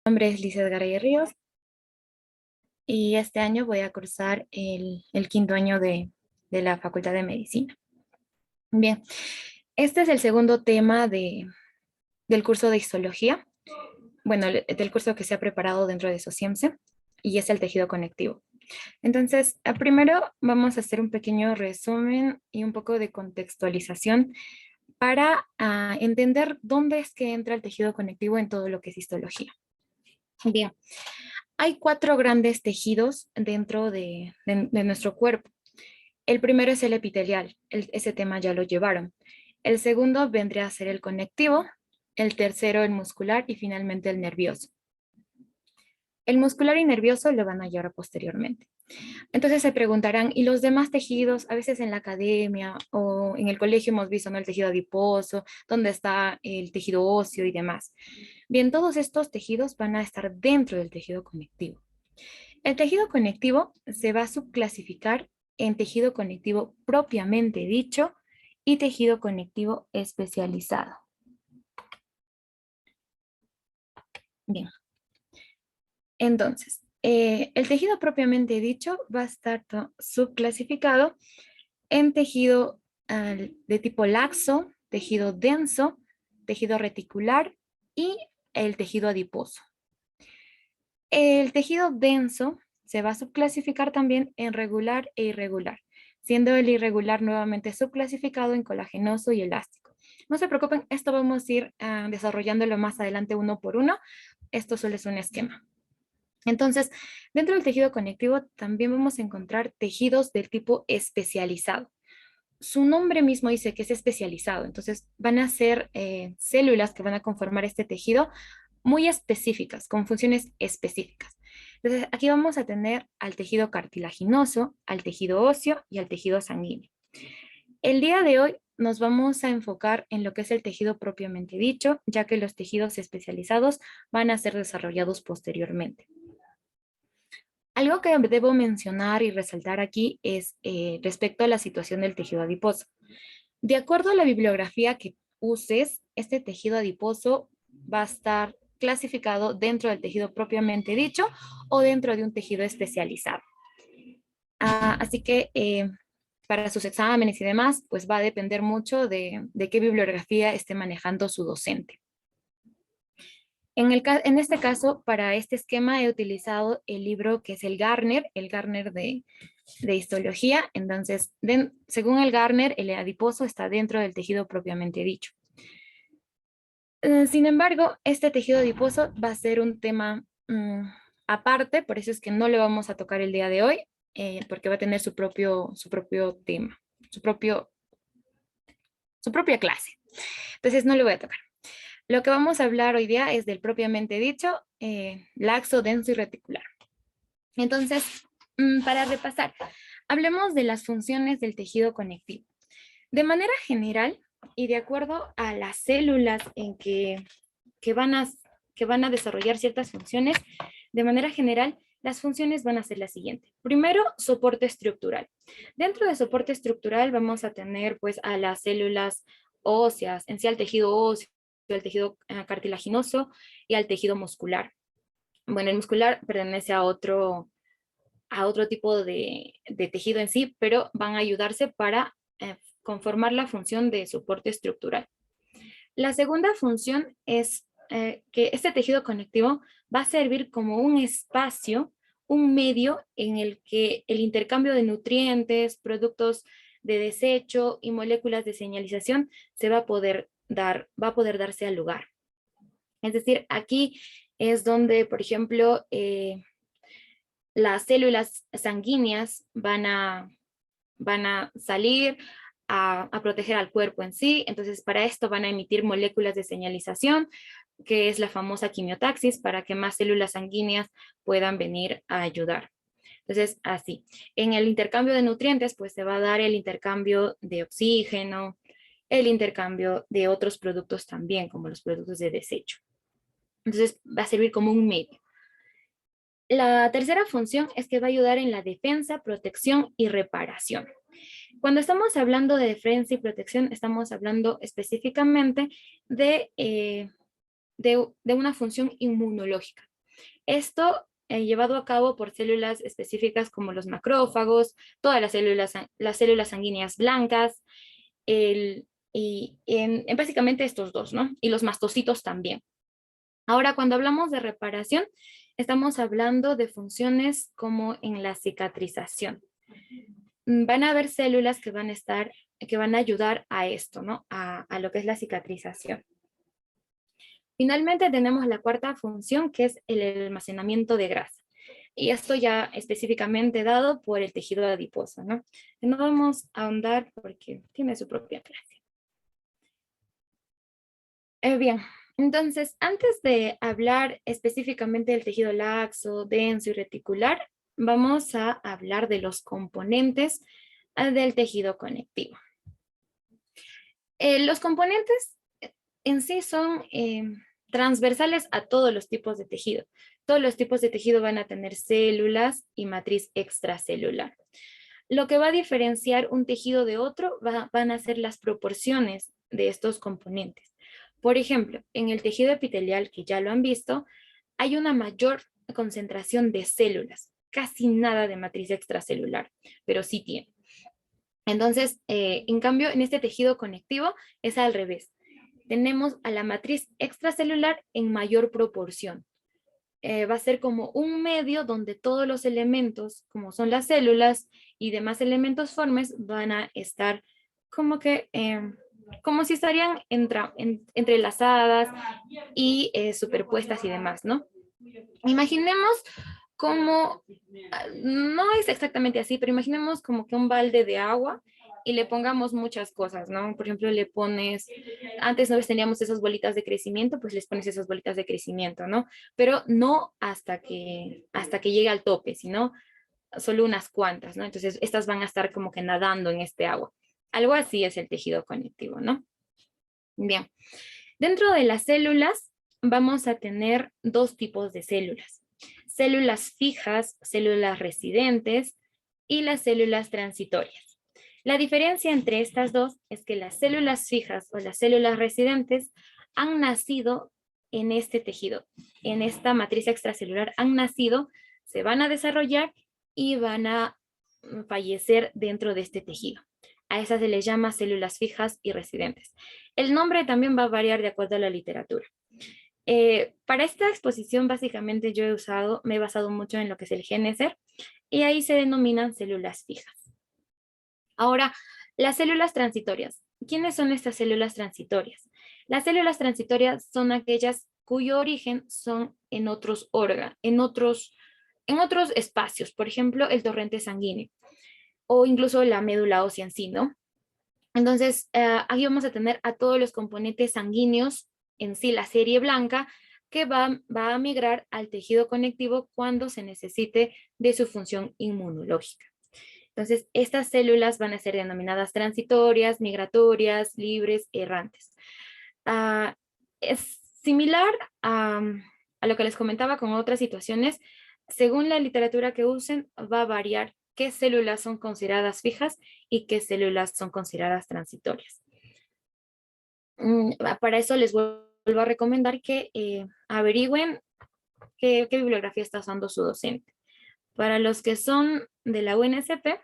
Mi nombre es Lizeth Garay Ríos y este año voy a cursar el quinto año de la Facultad de Medicina. Bien, este es el segundo tema del curso de histología, bueno, del curso que se ha preparado dentro de SOCIEMSE, y es el tejido conectivo. Entonces, primero vamos a hacer un pequeño resumen y un poco de contextualización para entender dónde es que entra el tejido conectivo en todo lo que es histología. Bien, hay cuatro grandes tejidos dentro de nuestro cuerpo. El primero es el epitelial, ese tema ya lo llevaron. El segundo vendría a ser el conectivo, el tercero el muscular y finalmente el nervioso. El muscular y nervioso lo van a llevar posteriormente. Entonces se preguntarán, ¿y los demás tejidos? A veces en la academia o en el colegio hemos visto, ¿no?, el tejido adiposo, dónde está el tejido óseo y demás. Bien, todos estos tejidos van a estar dentro del tejido conectivo. El tejido conectivo se va a subclasificar en tejido conectivo propiamente dicho y tejido conectivo especializado. Bien, entonces, el tejido propiamente dicho va a estar subclasificado en tejido de tipo laxo, tejido denso, tejido reticular y el tejido adiposo. El tejido denso se va a subclasificar también en regular e irregular, siendo el irregular nuevamente subclasificado en colagenoso y elástico. No se preocupen, esto vamos a ir desarrollándolo más adelante uno por uno. Esto solo es un esquema. Entonces, dentro del tejido conectivo también vamos a encontrar tejidos del tipo especializado. Su nombre mismo dice que es especializado, entonces van a ser células que van a conformar este tejido muy específicas, con funciones específicas. Entonces, aquí vamos a tener al tejido cartilaginoso, al tejido óseo y al tejido sanguíneo. El día de hoy nos vamos a enfocar en lo que es el tejido propiamente dicho, ya que los tejidos especializados van a ser desarrollados posteriormente. Algo que debo mencionar y resaltar aquí es respecto a la situación del tejido adiposo. De acuerdo a la bibliografía que uses, este tejido adiposo va a estar clasificado dentro del tejido propiamente dicho o dentro de un tejido especializado. Así que para sus exámenes y demás, pues va a depender mucho de qué bibliografía esté manejando su docente. En este caso, para este esquema he utilizado el libro que es el Garner de histología. Entonces, según el Garner, el adiposo está dentro del tejido propiamente dicho. Sin embargo, este tejido adiposo va a ser un tema aparte, por eso es que no le vamos a tocar el día de hoy, porque va a tener su propio tema, su propia clase. Entonces no le voy a tocar. Lo que vamos a hablar hoy día es del propiamente dicho, laxo, denso y reticular. Entonces, para repasar, hablemos de las funciones del tejido conectivo. De manera general y de acuerdo a las células que van a desarrollar ciertas funciones, de manera general, las funciones van a ser las siguientes. Primero, soporte estructural. Dentro de soporte estructural vamos a tener pues a las células óseas, en sí al tejido óseo, al tejido cartilaginoso y al tejido muscular. Bueno, el muscular pertenece a otro tipo de tejido en sí, pero van a ayudarse para conformar la función de soporte estructural. La segunda función es que este tejido conectivo va a servir como un espacio, un medio en el que el intercambio de nutrientes, productos de desecho y moléculas de señalización se va a poder darse al lugar. Es decir, aquí es donde, por ejemplo, las células sanguíneas van a salir a proteger al cuerpo en sí. Entonces, para esto van a emitir moléculas de señalización, que es la famosa quimiotaxis, para que más células sanguíneas puedan venir a ayudar. Entonces, así. En el intercambio de nutrientes, pues se va a dar el intercambio de oxígeno, el intercambio de otros productos también, como los productos de desecho. Entonces, va a servir como un medio. La tercera función es que va a ayudar en la defensa, protección y reparación. Cuando estamos hablando de defensa y protección, estamos hablando específicamente de una función inmunológica. Esto llevado a cabo por células específicas como los macrófagos, todas las células sanguíneas blancas, en básicamente estos dos, ¿no? Y los mastocitos también. Ahora, cuando hablamos de reparación, estamos hablando de funciones como en la cicatrización. Van a haber células que van a ayudar a esto, ¿no? A lo que es la cicatrización. Finalmente tenemos la cuarta función, que es el almacenamiento de grasa. Y esto ya específicamente dado por el tejido adiposo, ¿no? No vamos a ahondar porque tiene su propia clase. Bien, entonces, antes de hablar específicamente del tejido laxo, denso y reticular, vamos a hablar de los componentes del tejido conectivo. Los componentes en sí son transversales a todos los tipos de tejido. Todos los tipos de tejido van a tener células y matriz extracelular. Lo que va a diferenciar un tejido de otro van a ser las proporciones de estos componentes. Por ejemplo, en el tejido epitelial, que ya lo han visto, hay una mayor concentración de células, casi nada de matriz extracelular, pero sí tiene. Entonces, en cambio, en este tejido conectivo es al revés. Tenemos a la matriz extracelular en mayor proporción. Va a ser como un medio donde todos los elementos, como son las células y demás elementos formes, van a estar como que, como si estarían entrelazadas y superpuestas y demás, ¿no? Imaginemos como, no es exactamente así, pero imaginemos como que un balde de agua y le pongamos muchas cosas, ¿no? Por ejemplo, le pones, antes no teníamos esas bolitas de crecimiento, pues les pones esas bolitas de crecimiento, ¿no? Pero no hasta que llegue al tope, sino solo unas cuantas, ¿no? Entonces, estas van a estar como que nadando en este agua. Algo así es el tejido conectivo, ¿no? Bien. Dentro de las células vamos a tener dos tipos de células. Células fijas, células residentes y las células transitorias. La diferencia entre estas dos es que las células fijas o las células residentes han nacido en este tejido, en esta matriz extracelular, han nacido, se van a desarrollar y van a fallecer dentro de este tejido. A esas se les llama células fijas y residentes. El nombre también va a variar de acuerdo a la literatura. Para esta exposición básicamente me he basado mucho en lo que es el GNSR y ahí se denominan células fijas. Ahora, las células transitorias. ¿Quiénes son estas células transitorias? Las células transitorias son aquellas cuyo origen son en otros órganos, en otros espacios, por ejemplo, el torrente sanguíneo o incluso la médula ósea en sí, ¿no? Entonces, aquí vamos a tener a todos los componentes sanguíneos en sí, la serie blanca, que va a migrar al tejido conectivo cuando se necesite de su función inmunológica. Entonces, estas células van a ser denominadas transitorias, migratorias, libres, errantes. Es similar a lo que les comentaba con otras situaciones. Según la literatura que usen, va a variar qué células son consideradas fijas y qué células son consideradas transitorias. Para eso les vuelvo a recomendar que averigüen qué bibliografía está usando su docente. Para los que son de la UNSP,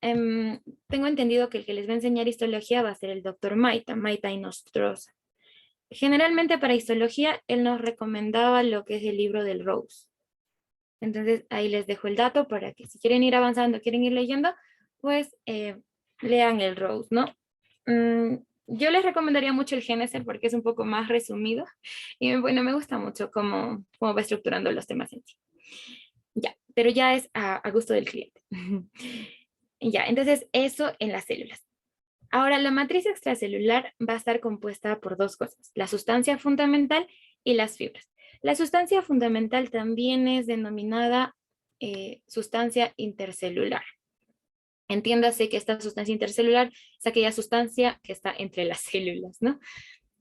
tengo entendido que el que les va a enseñar histología va a ser el doctor Maita Inostroza. Generalmente para histología, él nos recomendaba lo que es el libro del Rose. Entonces ahí les dejo el dato para que si quieren ir avanzando, quieren ir leyendo, pues lean el Rose, ¿no? Yo les recomendaría mucho el Génesis porque es un poco más resumido y bueno, me gusta mucho cómo va estructurando los temas en sí. Ya, pero ya es a gusto del cliente. Ya, entonces eso en las células. Ahora, la matriz extracelular va a estar compuesta por dos cosas, la sustancia fundamental y las fibras. La sustancia fundamental también es denominada sustancia intercelular. Entiéndase que esta sustancia intercelular es aquella sustancia que está entre las células, ¿no?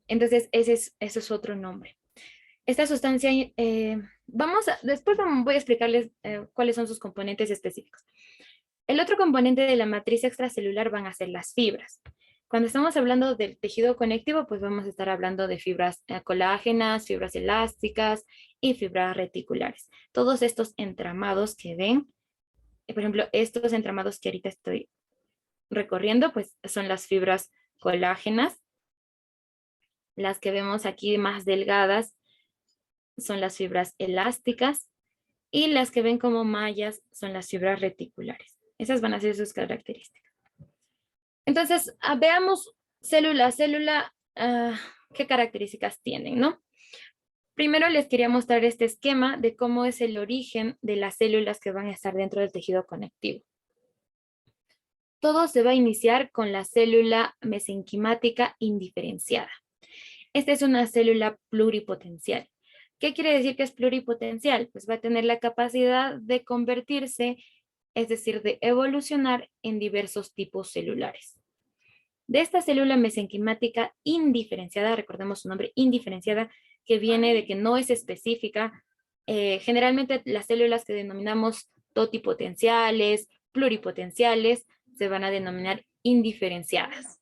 Entonces, ese es otro nombre. Esta sustancia, después voy a explicarles cuáles son sus componentes específicos. El otro componente de la matriz extracelular van a ser las fibras. Cuando estamos hablando del tejido conectivo, pues vamos a estar hablando de fibras colágenas, fibras elásticas y fibras reticulares. Todos estos entramados que ven, por ejemplo, estos entramados que ahorita estoy recorriendo, pues son las fibras colágenas. Las que vemos aquí más delgadas son las fibras elásticas y las que ven como mallas son las fibras reticulares. Esas van a ser sus características. Entonces, veamos célula a célula, qué características tienen, ¿no? Primero les quería mostrar este esquema de cómo es el origen de las células que van a estar dentro del tejido conectivo. Todo se va a iniciar con la célula mesenquimática indiferenciada. Esta es una célula pluripotencial. ¿Qué quiere decir que es pluripotencial? Pues va a tener la capacidad de convertirse, es decir, de evolucionar en diversos tipos celulares. De esta célula mesenquimática indiferenciada, recordemos su nombre, indiferenciada, que viene de que no es específica, generalmente las células que denominamos totipotenciales, pluripotenciales, se van a denominar indiferenciadas,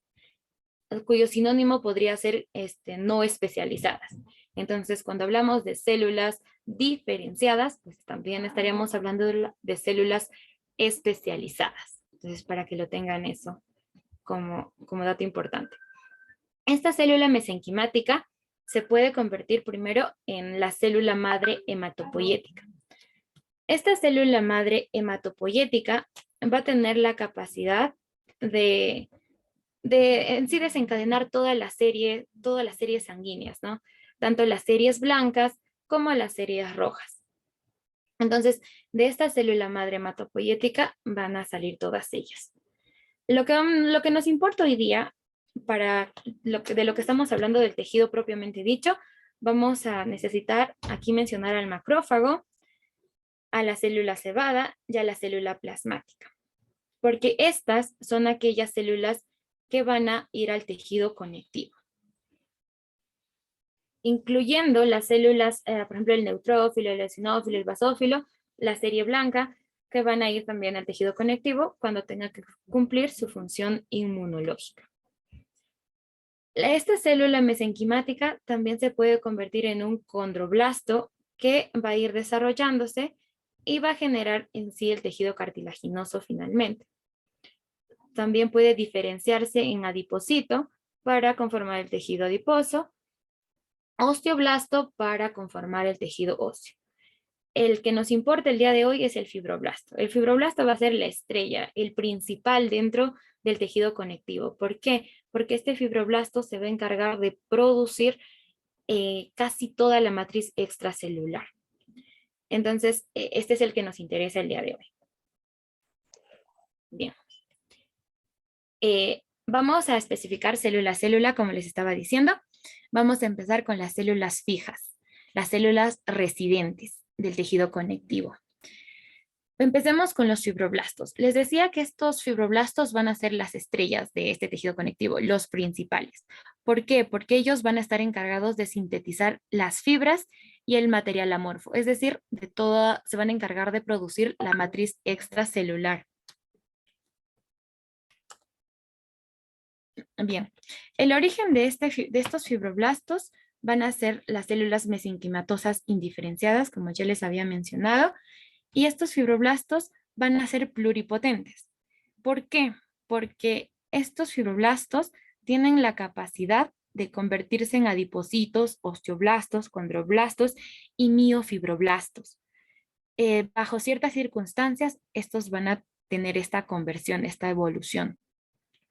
cuyo sinónimo podría ser no especializadas. Entonces, cuando hablamos de células diferenciadas, pues también estaríamos hablando de células especializadas. Entonces, para que lo tengan eso como dato importante. Esta célula mesenquimática se puede convertir primero en la célula madre hematopoyética. Esta célula madre hematopoyética va a tener la capacidad de en sí desencadenar todas las series sanguíneas, ¿no? Tanto las series blancas como las series rojas. Entonces, de esta célula madre hematopoyética van a salir todas ellas. Lo que nos importa hoy día, de lo que estamos hablando del tejido propiamente dicho, vamos a necesitar aquí mencionar al macrófago, a la célula cebada y a la célula plasmática, porque estas son aquellas células que van a ir al tejido conectivo, incluyendo las células, por ejemplo, el neutrófilo, el eosinófilo, el basófilo, la serie blanca, que van a ir también al tejido conectivo cuando tenga que cumplir su función inmunológica. Esta célula mesenquimática también se puede convertir en un condroblasto que va a ir desarrollándose y va a generar en sí el tejido cartilaginoso finalmente. También puede diferenciarse en adipocito para conformar el tejido adiposo, osteoblasto para conformar el tejido óseo. El que nos importa el día de hoy es el fibroblasto. El fibroblasto va a ser la estrella, el principal dentro del tejido conectivo. ¿Por qué? Porque este fibroblasto se va a encargar de producir casi toda la matriz extracelular. Entonces, este es el que nos interesa el día de hoy. Bien. Vamos a especificar célula a célula, como les estaba diciendo. Vamos a empezar con las células fijas, las células residentes del tejido conectivo. Empecemos con los fibroblastos. Les decía que estos fibroblastos van a ser las estrellas de este tejido conectivo, los principales. ¿Por qué? Porque ellos van a estar encargados de sintetizar las fibras y el material amorfo, es decir, se van a encargar de producir la matriz extracelular. Bien, el origen de estos fibroblastos van a ser las células mesenquimatosas indiferenciadas, como ya les había mencionado, y estos fibroblastos van a ser pluripotentes. ¿Por qué? Porque estos fibroblastos tienen la capacidad de convertirse en adipocitos, osteoblastos, condroblastos y miofibroblastos. Bajo ciertas circunstancias, estos van a tener esta conversión, esta evolución.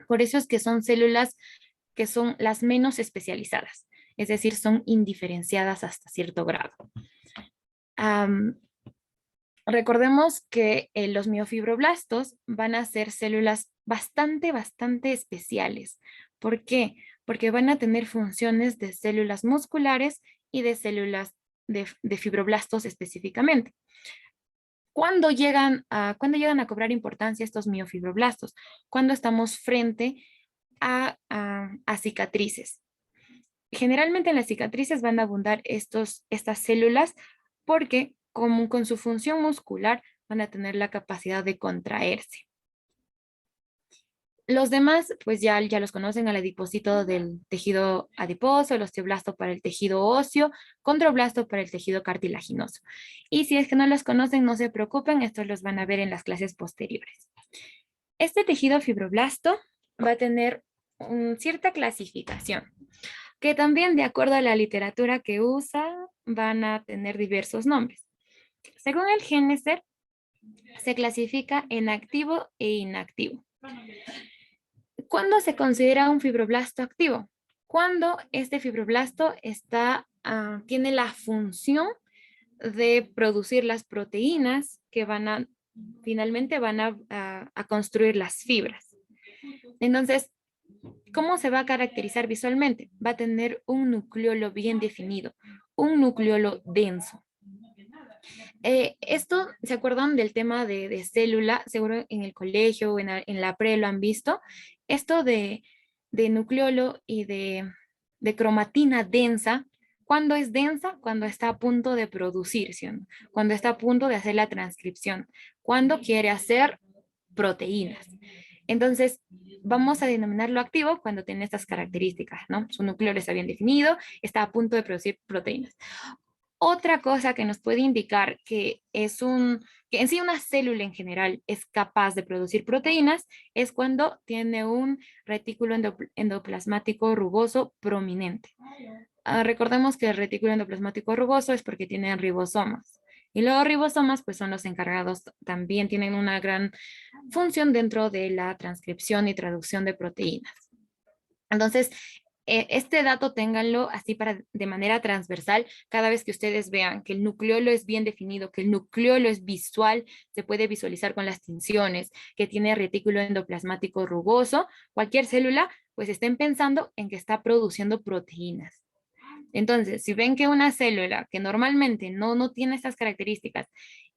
Por eso es que son células que son las menos especializadas, es decir, son indiferenciadas hasta cierto grado. Recordemos que los miofibroblastos van a ser células bastante especiales. ¿Por qué? Porque van a tener funciones de células musculares y de células de fibroblastos específicamente. ¿Cuándo llegan a cobrar importancia estos miofibroblastos? Cuando estamos frente a cicatrices. Generalmente en las cicatrices van a abundar estas células porque con su función muscular van a tener la capacidad de contraerse. Los demás, pues ya los conocen, al adipocito del tejido adiposo, el osteoblasto para el tejido óseo, condroblasto para el tejido cartilaginoso. Y si es que no los conocen, no se preocupen, estos los van a ver en las clases posteriores. Este tejido fibroblasto va a tener cierta clasificación, que también de acuerdo a la literatura que usa, van a tener diversos nombres. Según el Géneser, se clasifica en activo e inactivo. ¿Cuándo se considera un fibroblasto activo? Cuando este fibroblasto tiene la función de producir las proteínas que finalmente van a construir las fibras. Entonces, ¿cómo se va a caracterizar visualmente? Va a tener un nucleolo bien definido, un nucleolo denso. Esto, ¿se acuerdan del tema de célula? Seguro en el colegio o en la pre lo han visto. Esto de nucleolo y de cromatina densa. ¿Cuándo es densa? Cuando está a punto de producirse, ¿sí? Cuando está a punto de hacer la transcripción, cuando quiere hacer proteínas. Entonces, vamos a denominarlo activo cuando tiene estas características, ¿no? Su núcleo está bien definido, está a punto de producir proteínas. Otra cosa que nos puede indicar que que en sí una célula en general es capaz de producir proteínas es cuando tiene un retículo endoplasmático rugoso prominente. Recordemos que el retículo endoplasmático rugoso es porque tienen ribosomas. Y los ribosomas pues son los encargados, también tienen una gran función dentro de la transcripción y traducción de proteínas. Entonces, este dato ténganlo así de manera transversal cada vez que ustedes vean que el nucleolo es bien definido, que el nucleolo es visual, se puede visualizar con las tinciones, que tiene retículo endoplasmático rugoso, cualquier célula, pues estén pensando en que está produciendo proteínas. Entonces, si ven que una célula que normalmente no tiene estas características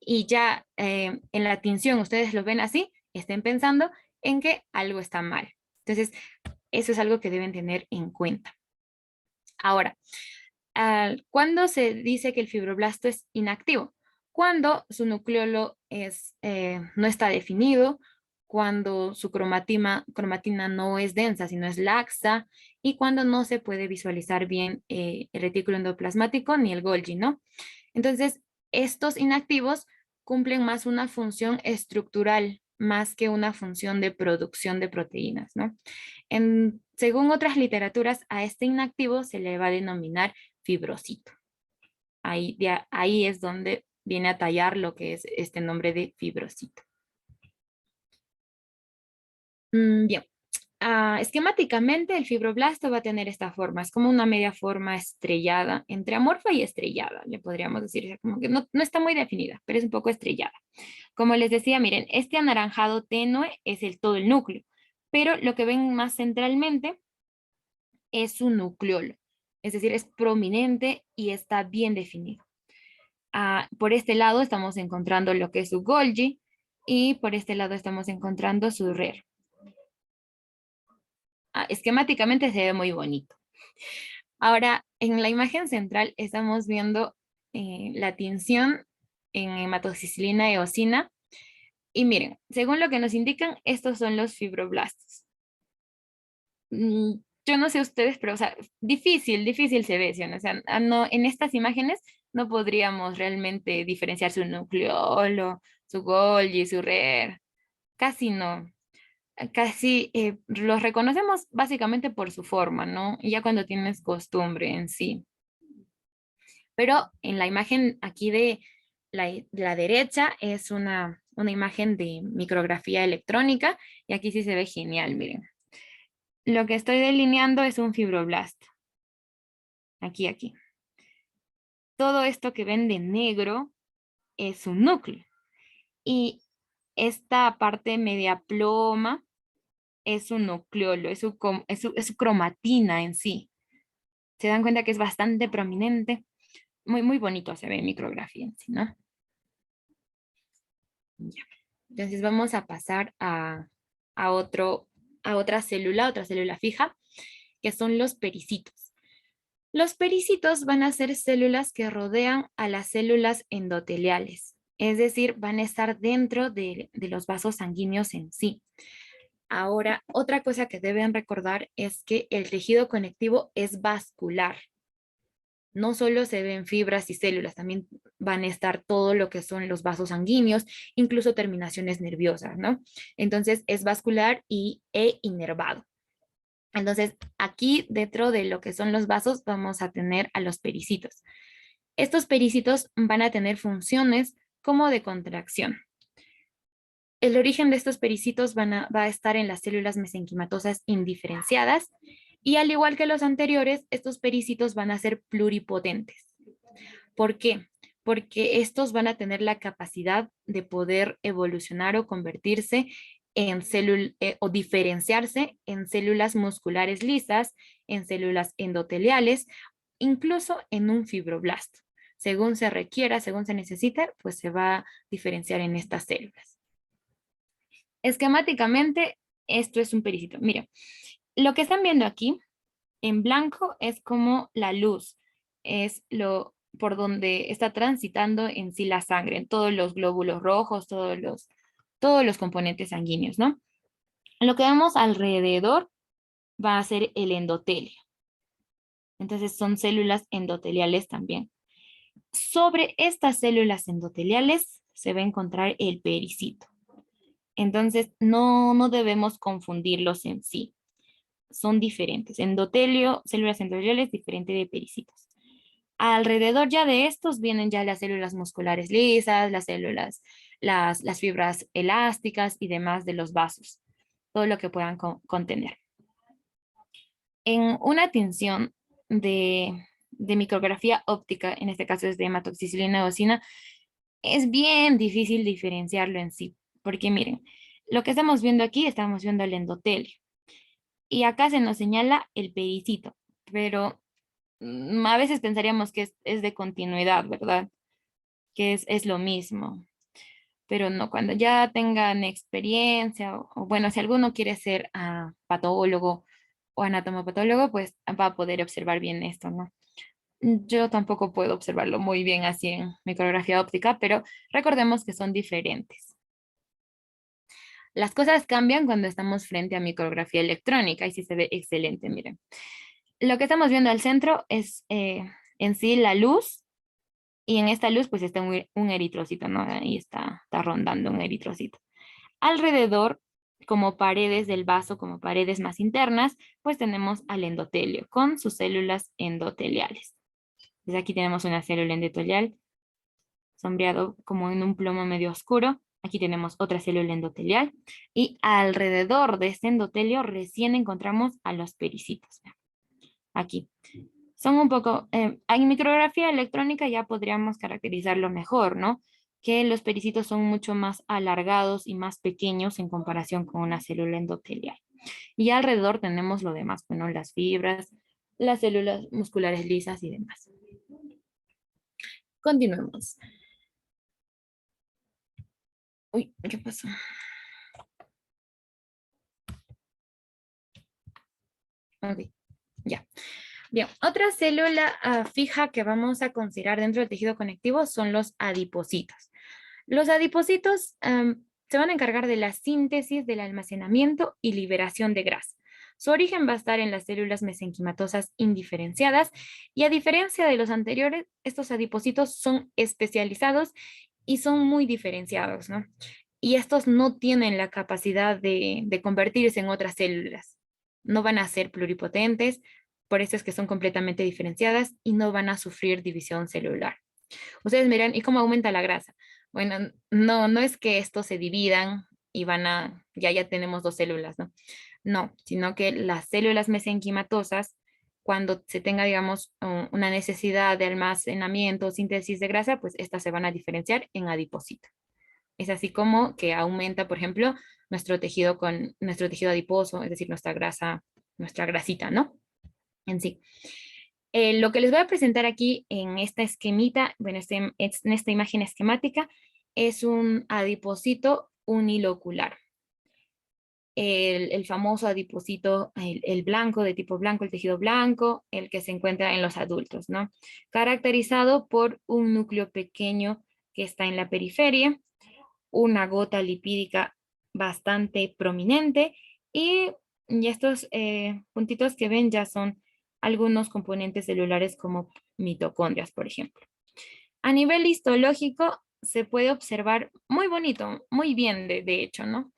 y ya en la tinción ustedes lo ven así, estén pensando en que algo está mal. Entonces, eso es algo que deben tener en cuenta. Ahora, ¿cuándo se dice que el fibroblasto es inactivo? Cuando su nucleolo no está definido, cuando su cromatina no es densa, sino es laxa, y cuando no se puede visualizar bien el retículo endoplasmático ni el Golgi, ¿no? Entonces, estos inactivos cumplen más una función estructural, más que una función de producción de proteínas, ¿no? Según otras literaturas, a este inactivo se le va a denominar fibrocito. Ahí es donde viene a tallar lo que es este nombre de fibrocito. Bien, esquemáticamente el fibroblasto va a tener esta forma, es como una media forma estrellada, entre amorfa y estrellada, le podríamos decir, como que no está muy definida, pero es un poco estrellada. Como les decía, miren, este anaranjado tenue es todo el núcleo, pero lo que ven más centralmente es su nucleolo, es decir, es prominente y está bien definido. Por este lado estamos encontrando lo que es su Golgi y por este lado estamos encontrando su RER. Esquemáticamente se ve muy bonito. Ahora, en la imagen central estamos viendo la tinción en hematoxicilina y eosina. Y miren, según lo que nos indican, estos son los fibroblastos. Yo no sé ustedes, pero o sea, difícil se ve, ¿sí? O sea, no, en estas imágenes no podríamos realmente diferenciar su nucleolo, su Golgi, su RER. Casi no. Casi los reconocemos básicamente por su forma, ¿no? Y ya cuando tienes costumbre en sí. Pero en la imagen aquí de la derecha es una imagen de micrografía electrónica y aquí sí se ve genial, miren. Lo que estoy delineando es un fibroblasto. Aquí. Todo esto que ven de negro es un núcleo. Y esta parte media ploma es un nucleolo, es su cromatina en sí. Se dan cuenta que es bastante prominente. Muy bonito se ve en micrografía en sí, ¿no? Ya. Entonces vamos a pasar a otra célula fija, que son los pericitos. Los pericitos van a ser células que rodean a las células endoteliales, es decir, van a estar dentro de los vasos sanguíneos en sí. Ahora, otra cosa que deben recordar es que el tejido conectivo es vascular. No solo se ven fibras y células, también van a estar todo lo que son los vasos sanguíneos, incluso terminaciones nerviosas, ¿no? Entonces es vascular e inervado. Entonces aquí dentro de lo que son los vasos vamos a tener a los pericitos. Estos pericitos van a tener funciones como de contracción. El origen de estos pericitos va a estar en las células mesenquimatosas indiferenciadas y al igual que los anteriores, estos pericitos van a ser pluripotentes. ¿Por qué? Porque estos van a tener la capacidad de poder evolucionar o convertirse en células o diferenciarse en células musculares lisas, en células endoteliales, incluso en un fibroblasto. Según se requiera, según se necesite, pues se va a diferenciar en estas células. Esquemáticamente, esto es un pericito. Mira, lo que están viendo aquí en blanco es como la luz, es lo por donde está transitando en sí la sangre, en todos los glóbulos rojos, todos los componentes sanguíneos, ¿no? Lo que vemos alrededor va a ser el endotelio. Entonces son células endoteliales también. Sobre estas células endoteliales se va a encontrar el pericito. Entonces no debemos confundirlos en sí. Son diferentes. Endotelio, células endoteliales, diferente de pericitos. Alrededor ya de estos vienen ya las células musculares lisas, las células, las fibras elásticas y demás de los vasos, todo lo que puedan contener. En una tinción de micrografía óptica, en este caso es de hematoxicilina eosina, es bien difícil diferenciarlo en sí, porque miren, lo que estamos viendo aquí, estamos viendo el endotelio, y acá se nos señala el pericito, pero a veces pensaríamos que es de continuidad, ¿verdad? Que es lo mismo, pero no, cuando ya tengan experiencia, o bueno, si alguno quiere ser patólogo o anatomopatólogo, pues va a poder observar bien esto, ¿no? Yo tampoco puedo observarlo muy bien así en micrografía óptica, pero recordemos que son diferentes. Las cosas cambian cuando estamos frente a micrografía electrónica y sí se ve excelente, miren. Lo que estamos viendo al centro es en sí la luz y en esta luz pues está un eritrocito, ¿no? Ahí está rondando un eritrocito. Alrededor, como paredes del vaso, como paredes más internas, pues tenemos al endotelio con sus células endoteliales. Desde aquí tenemos una célula endotelial sombreado como en un plomo medio oscuro. Aquí tenemos otra célula endotelial y alrededor de este endotelio recién encontramos a los pericitos. Aquí. Son un poco, en micrografía electrónica ya podríamos caracterizarlo mejor, ¿no? Que los pericitos son mucho más alargados y más pequeños en comparación con una célula endotelial. Y alrededor tenemos lo demás, bueno, las fibras, las células musculares lisas y demás. Continuemos. Uy, ¿qué pasó? Ok, ya. Bien, otra célula fija que vamos a considerar dentro del tejido conectivo son los adipocitos. Los adipocitos se van a encargar de la síntesis, del almacenamiento y liberación de grasa. Su origen va a estar en las células mesenquimatosas indiferenciadas y a diferencia de los anteriores, estos adipocitos son especializados y son muy diferenciados, ¿no? Y estos no tienen la capacidad de convertirse en otras células. No van a ser pluripotentes, por eso es que son completamente diferenciadas y no van a sufrir división celular. Ustedes miran, ¿y cómo aumenta la grasa? Bueno, no es que estos se dividan y ya tenemos dos células, ¿no? No, sino que las células mesenquimatosas, cuando se tenga, digamos, una necesidad de almacenamiento o síntesis de grasa, pues estas se van a diferenciar en adipocito. Es así como que aumenta, por ejemplo, nuestro tejido adiposo, es decir, nuestra grasa, nuestra grasita, ¿no? En sí. Lo que les voy a presentar aquí en esta esquemita, bueno, en esta imagen esquemática, es un adipocito unilocular. El famoso adipocito, el blanco, de tipo blanco, el tejido blanco, el que se encuentra en los adultos, ¿no? Caracterizado por un núcleo pequeño que está en la periferia, una gota lipídica bastante prominente Y estos puntitos que ven ya son algunos componentes celulares como mitocondrias, por ejemplo. A nivel histológico se puede observar muy bonito, muy bien de hecho, ¿no?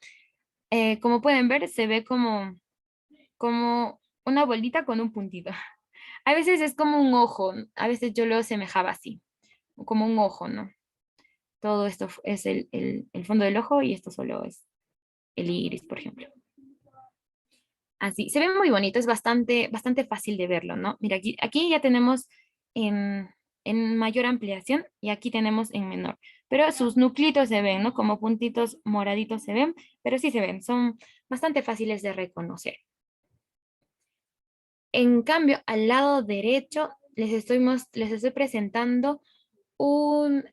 Como pueden ver, se ve como una bolita con un puntito. A veces es como un ojo, a veces yo lo asemejaba así, como un ojo, ¿no? Todo esto es el fondo del ojo y esto solo es el iris, por ejemplo. Así, se ve muy bonito, es bastante fácil de verlo, ¿no? Mira, aquí ya tenemos en, en mayor ampliación y aquí tenemos en menor, pero sus nuclitos se ven, ¿no? Como puntitos moraditos se ven, pero sí se ven, son bastante fáciles de reconocer. En cambio, al lado derecho les estoy presentando un,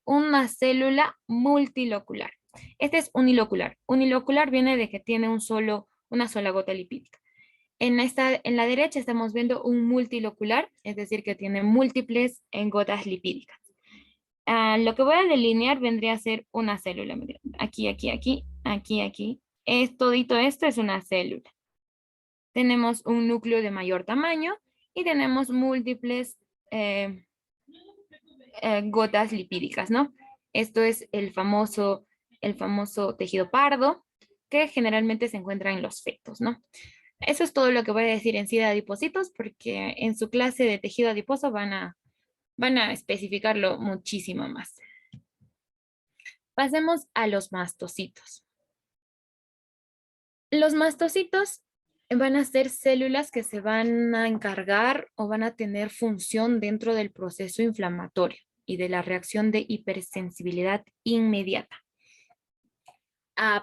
una célula multilocular. Este es unilocular. Unilocular viene de que tiene una sola gota lipídica. En la derecha estamos viendo un multilocular, es decir, que tiene múltiples gotas lipídicas. Lo que voy a delinear vendría a ser una célula. Miren, aquí, aquí, aquí, aquí, aquí. Todito esto es una célula. Tenemos un núcleo de mayor tamaño y tenemos múltiples eh, gotas lipídicas, ¿no? Esto es el famoso tejido pardo que generalmente se encuentra en los fetos, ¿no? Eso es todo lo que voy a decir en sí de adipocitos, porque en su clase de tejido adiposo van a especificarlo muchísimo más. Pasemos a los mastocitos. Los mastocitos van a ser células que se van a encargar o van a tener función dentro del proceso inflamatorio y de la reacción de hipersensibilidad inmediata.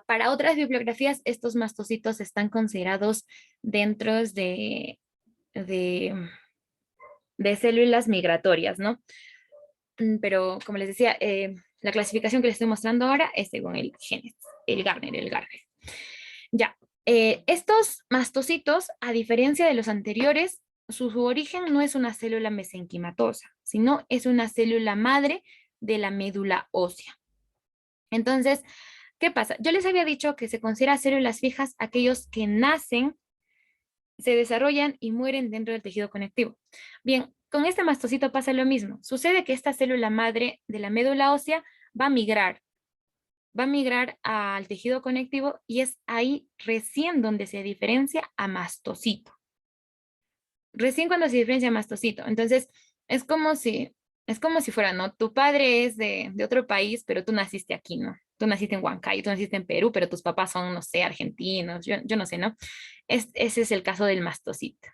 Para otras bibliografías, estos mastocitos están considerados dentro de, de células migratorias, ¿no? Pero como les decía, la clasificación que les estoy mostrando ahora es según el Génesis, el Gardner. Ya, estos mastocitos, a diferencia de los anteriores, su origen no es una célula mesenquimatosa, sino es una célula madre de la médula ósea. Entonces, ¿qué pasa? Yo les había dicho que se considera células fijas aquellos que nacen, se desarrollan y mueren dentro del tejido conectivo. Bien, con este mastocito pasa lo mismo. Sucede que esta célula madre de la médula ósea va a migrar al tejido conectivo y es ahí recién donde se diferencia a mastocito. Recién cuando se diferencia a mastocito. Entonces, es como si, es como si fuera, ¿no? Tu padre es de otro país, pero tú naciste aquí, ¿no? Tú naciste en Huancayo, tú naciste en Perú, pero tus papás son, no sé, argentinos, yo no sé, ¿no? Ese es el caso del mastocito.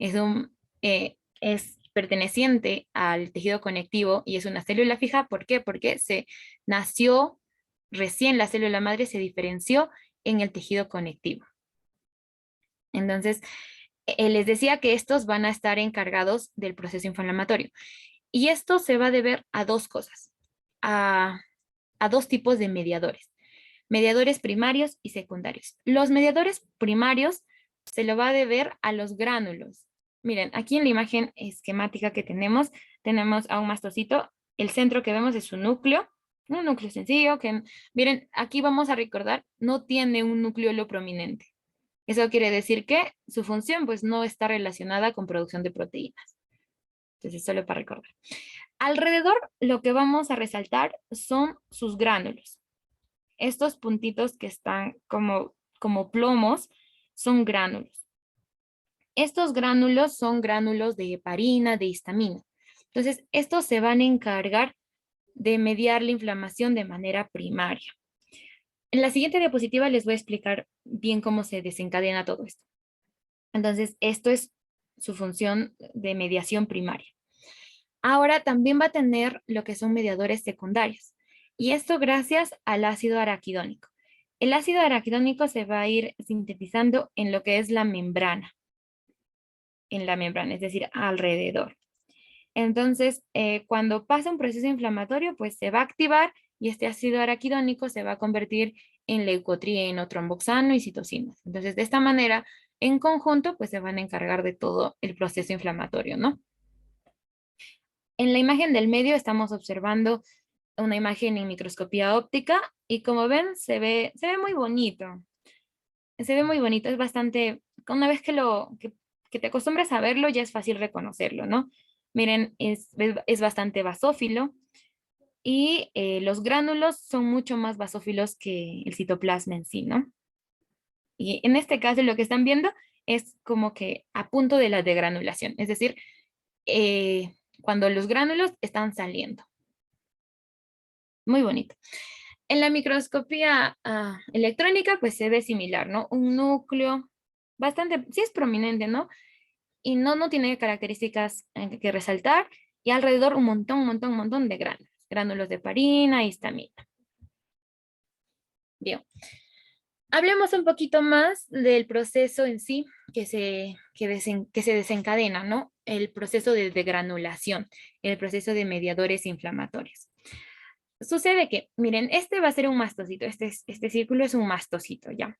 Es perteneciente al tejido conectivo y es una célula fija. ¿Por qué? Porque se nació recién la célula madre se diferenció en el tejido conectivo. Entonces, les decía que estos van a estar encargados del proceso inflamatorio. Y esto se va a deber a dos cosas, a, a dos tipos de mediadores. Mediadores primarios y secundarios. Los mediadores primarios se lo va a deber a los gránulos. Miren, aquí en la imagen esquemática que tenemos a un mastocito. El centro que vemos es su núcleo, un núcleo sencillo que, miren, aquí vamos a recordar, no tiene un núcleo prominente. Eso quiere decir que su función pues no está relacionada con producción de proteínas. Entonces, solo para recordar. Alrededor, lo que vamos a resaltar son sus gránulos. Estos puntitos que están como plomos son gránulos. Estos gránulos son gránulos de heparina, de histamina. Entonces, estos se van a encargar de mediar la inflamación de manera primaria. En la siguiente diapositiva les voy a explicar bien cómo se desencadena todo esto. Entonces, esto es su función de mediación primaria. Ahora también va a tener lo que son mediadores secundarios. Y esto gracias al ácido araquidónico. El ácido araquidónico se va a ir sintetizando en lo que es la membrana. En la membrana, es decir, alrededor. Entonces, cuando pasa un proceso inflamatorio, pues se va a activar y este ácido araquidónico se va a convertir en leucotrieno, tromboxano y citocinas. Entonces, de esta manera, en conjunto, pues se van a encargar de todo el proceso inflamatorio, ¿no? En la imagen del medio estamos observando una imagen en microscopía óptica y como ven, se ve muy bonito. Se ve muy bonito, es bastante, una vez que te acostumbras a verlo, ya es fácil reconocerlo, ¿no? Miren, es bastante basófilo y los gránulos son mucho más basófilos que el citoplasma en sí, ¿no? Y en este caso lo que están viendo es como que a punto de la degranulación, es decir, cuando los gránulos están saliendo. Muy bonito. En la microscopía electrónica, pues se ve similar, ¿no? Un núcleo bastante, sí es prominente, ¿no? Y no tiene características que resaltar. Y alrededor un montón de gránulos. Gránulos de parina, histamina. Bien. Hablemos un poquito más del proceso en sí que se desencadena, ¿no? El proceso de degranulación, el proceso de mediadores inflamatorios. Sucede que, miren, este va a ser un mastocito, este círculo es un mastocito, ¿ya?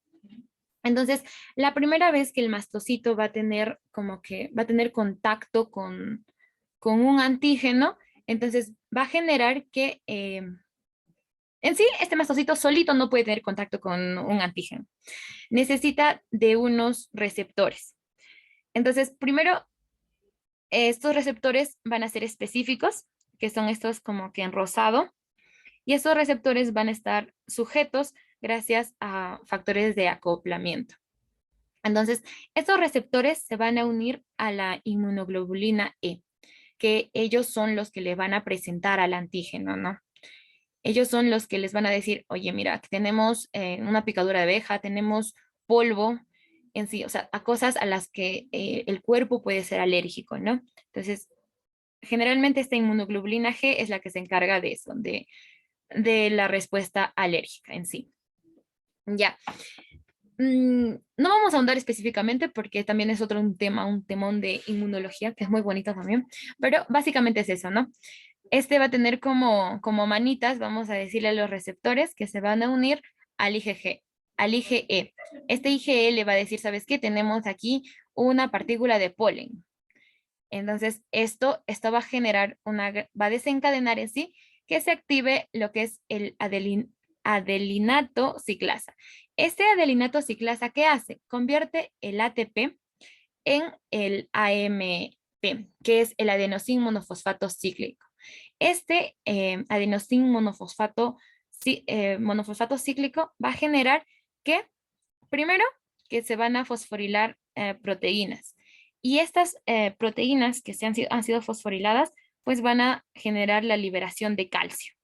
Entonces, la primera vez que el mastocito va a tener como que, va a tener contacto con un antígeno, entonces va a generar que, en sí, este mastocito solito no puede tener contacto con un antígeno. Necesita de unos receptores. Entonces, primero, estos receptores van a ser específicos, que son estos como que en rosado, y estos receptores van a estar sujetos gracias a factores de acoplamiento. Entonces, estos receptores se van a unir a la inmunoglobulina E, que ellos son los que le van a presentar al antígeno, ¿no? Ellos son los que les van a decir, oye, mira, tenemos una picadura de abeja, tenemos polvo en sí, o sea, a cosas a las que el cuerpo puede ser alérgico, ¿no? Entonces, generalmente esta inmunoglobulina G es la que se encarga de eso, de la respuesta alérgica en sí. Ya. No vamos a ahondar específicamente porque también es otro un tema, un temón de inmunología que es muy bonito también, pero básicamente es eso, ¿no? Este va a tener como manitas, vamos a decirle a los receptores que se van a unir al IgG, al IgE. Este IgE le va a decir, ¿sabes qué? Tenemos aquí una partícula de polen. Entonces, esto va a generar va a desencadenar en sí que se active lo que es el adelinato ciclasa. Este adelinato ciclasa, ¿qué hace? Convierte el ATP en el AMP, que es el adenosín monofosfato cíclico. Este adenosín monofosfato cíclico va a generar que, primero, que se van a fosforilar proteínas. Y estas proteínas que han sido fosforiladas, pues van a generar la liberación de calcio.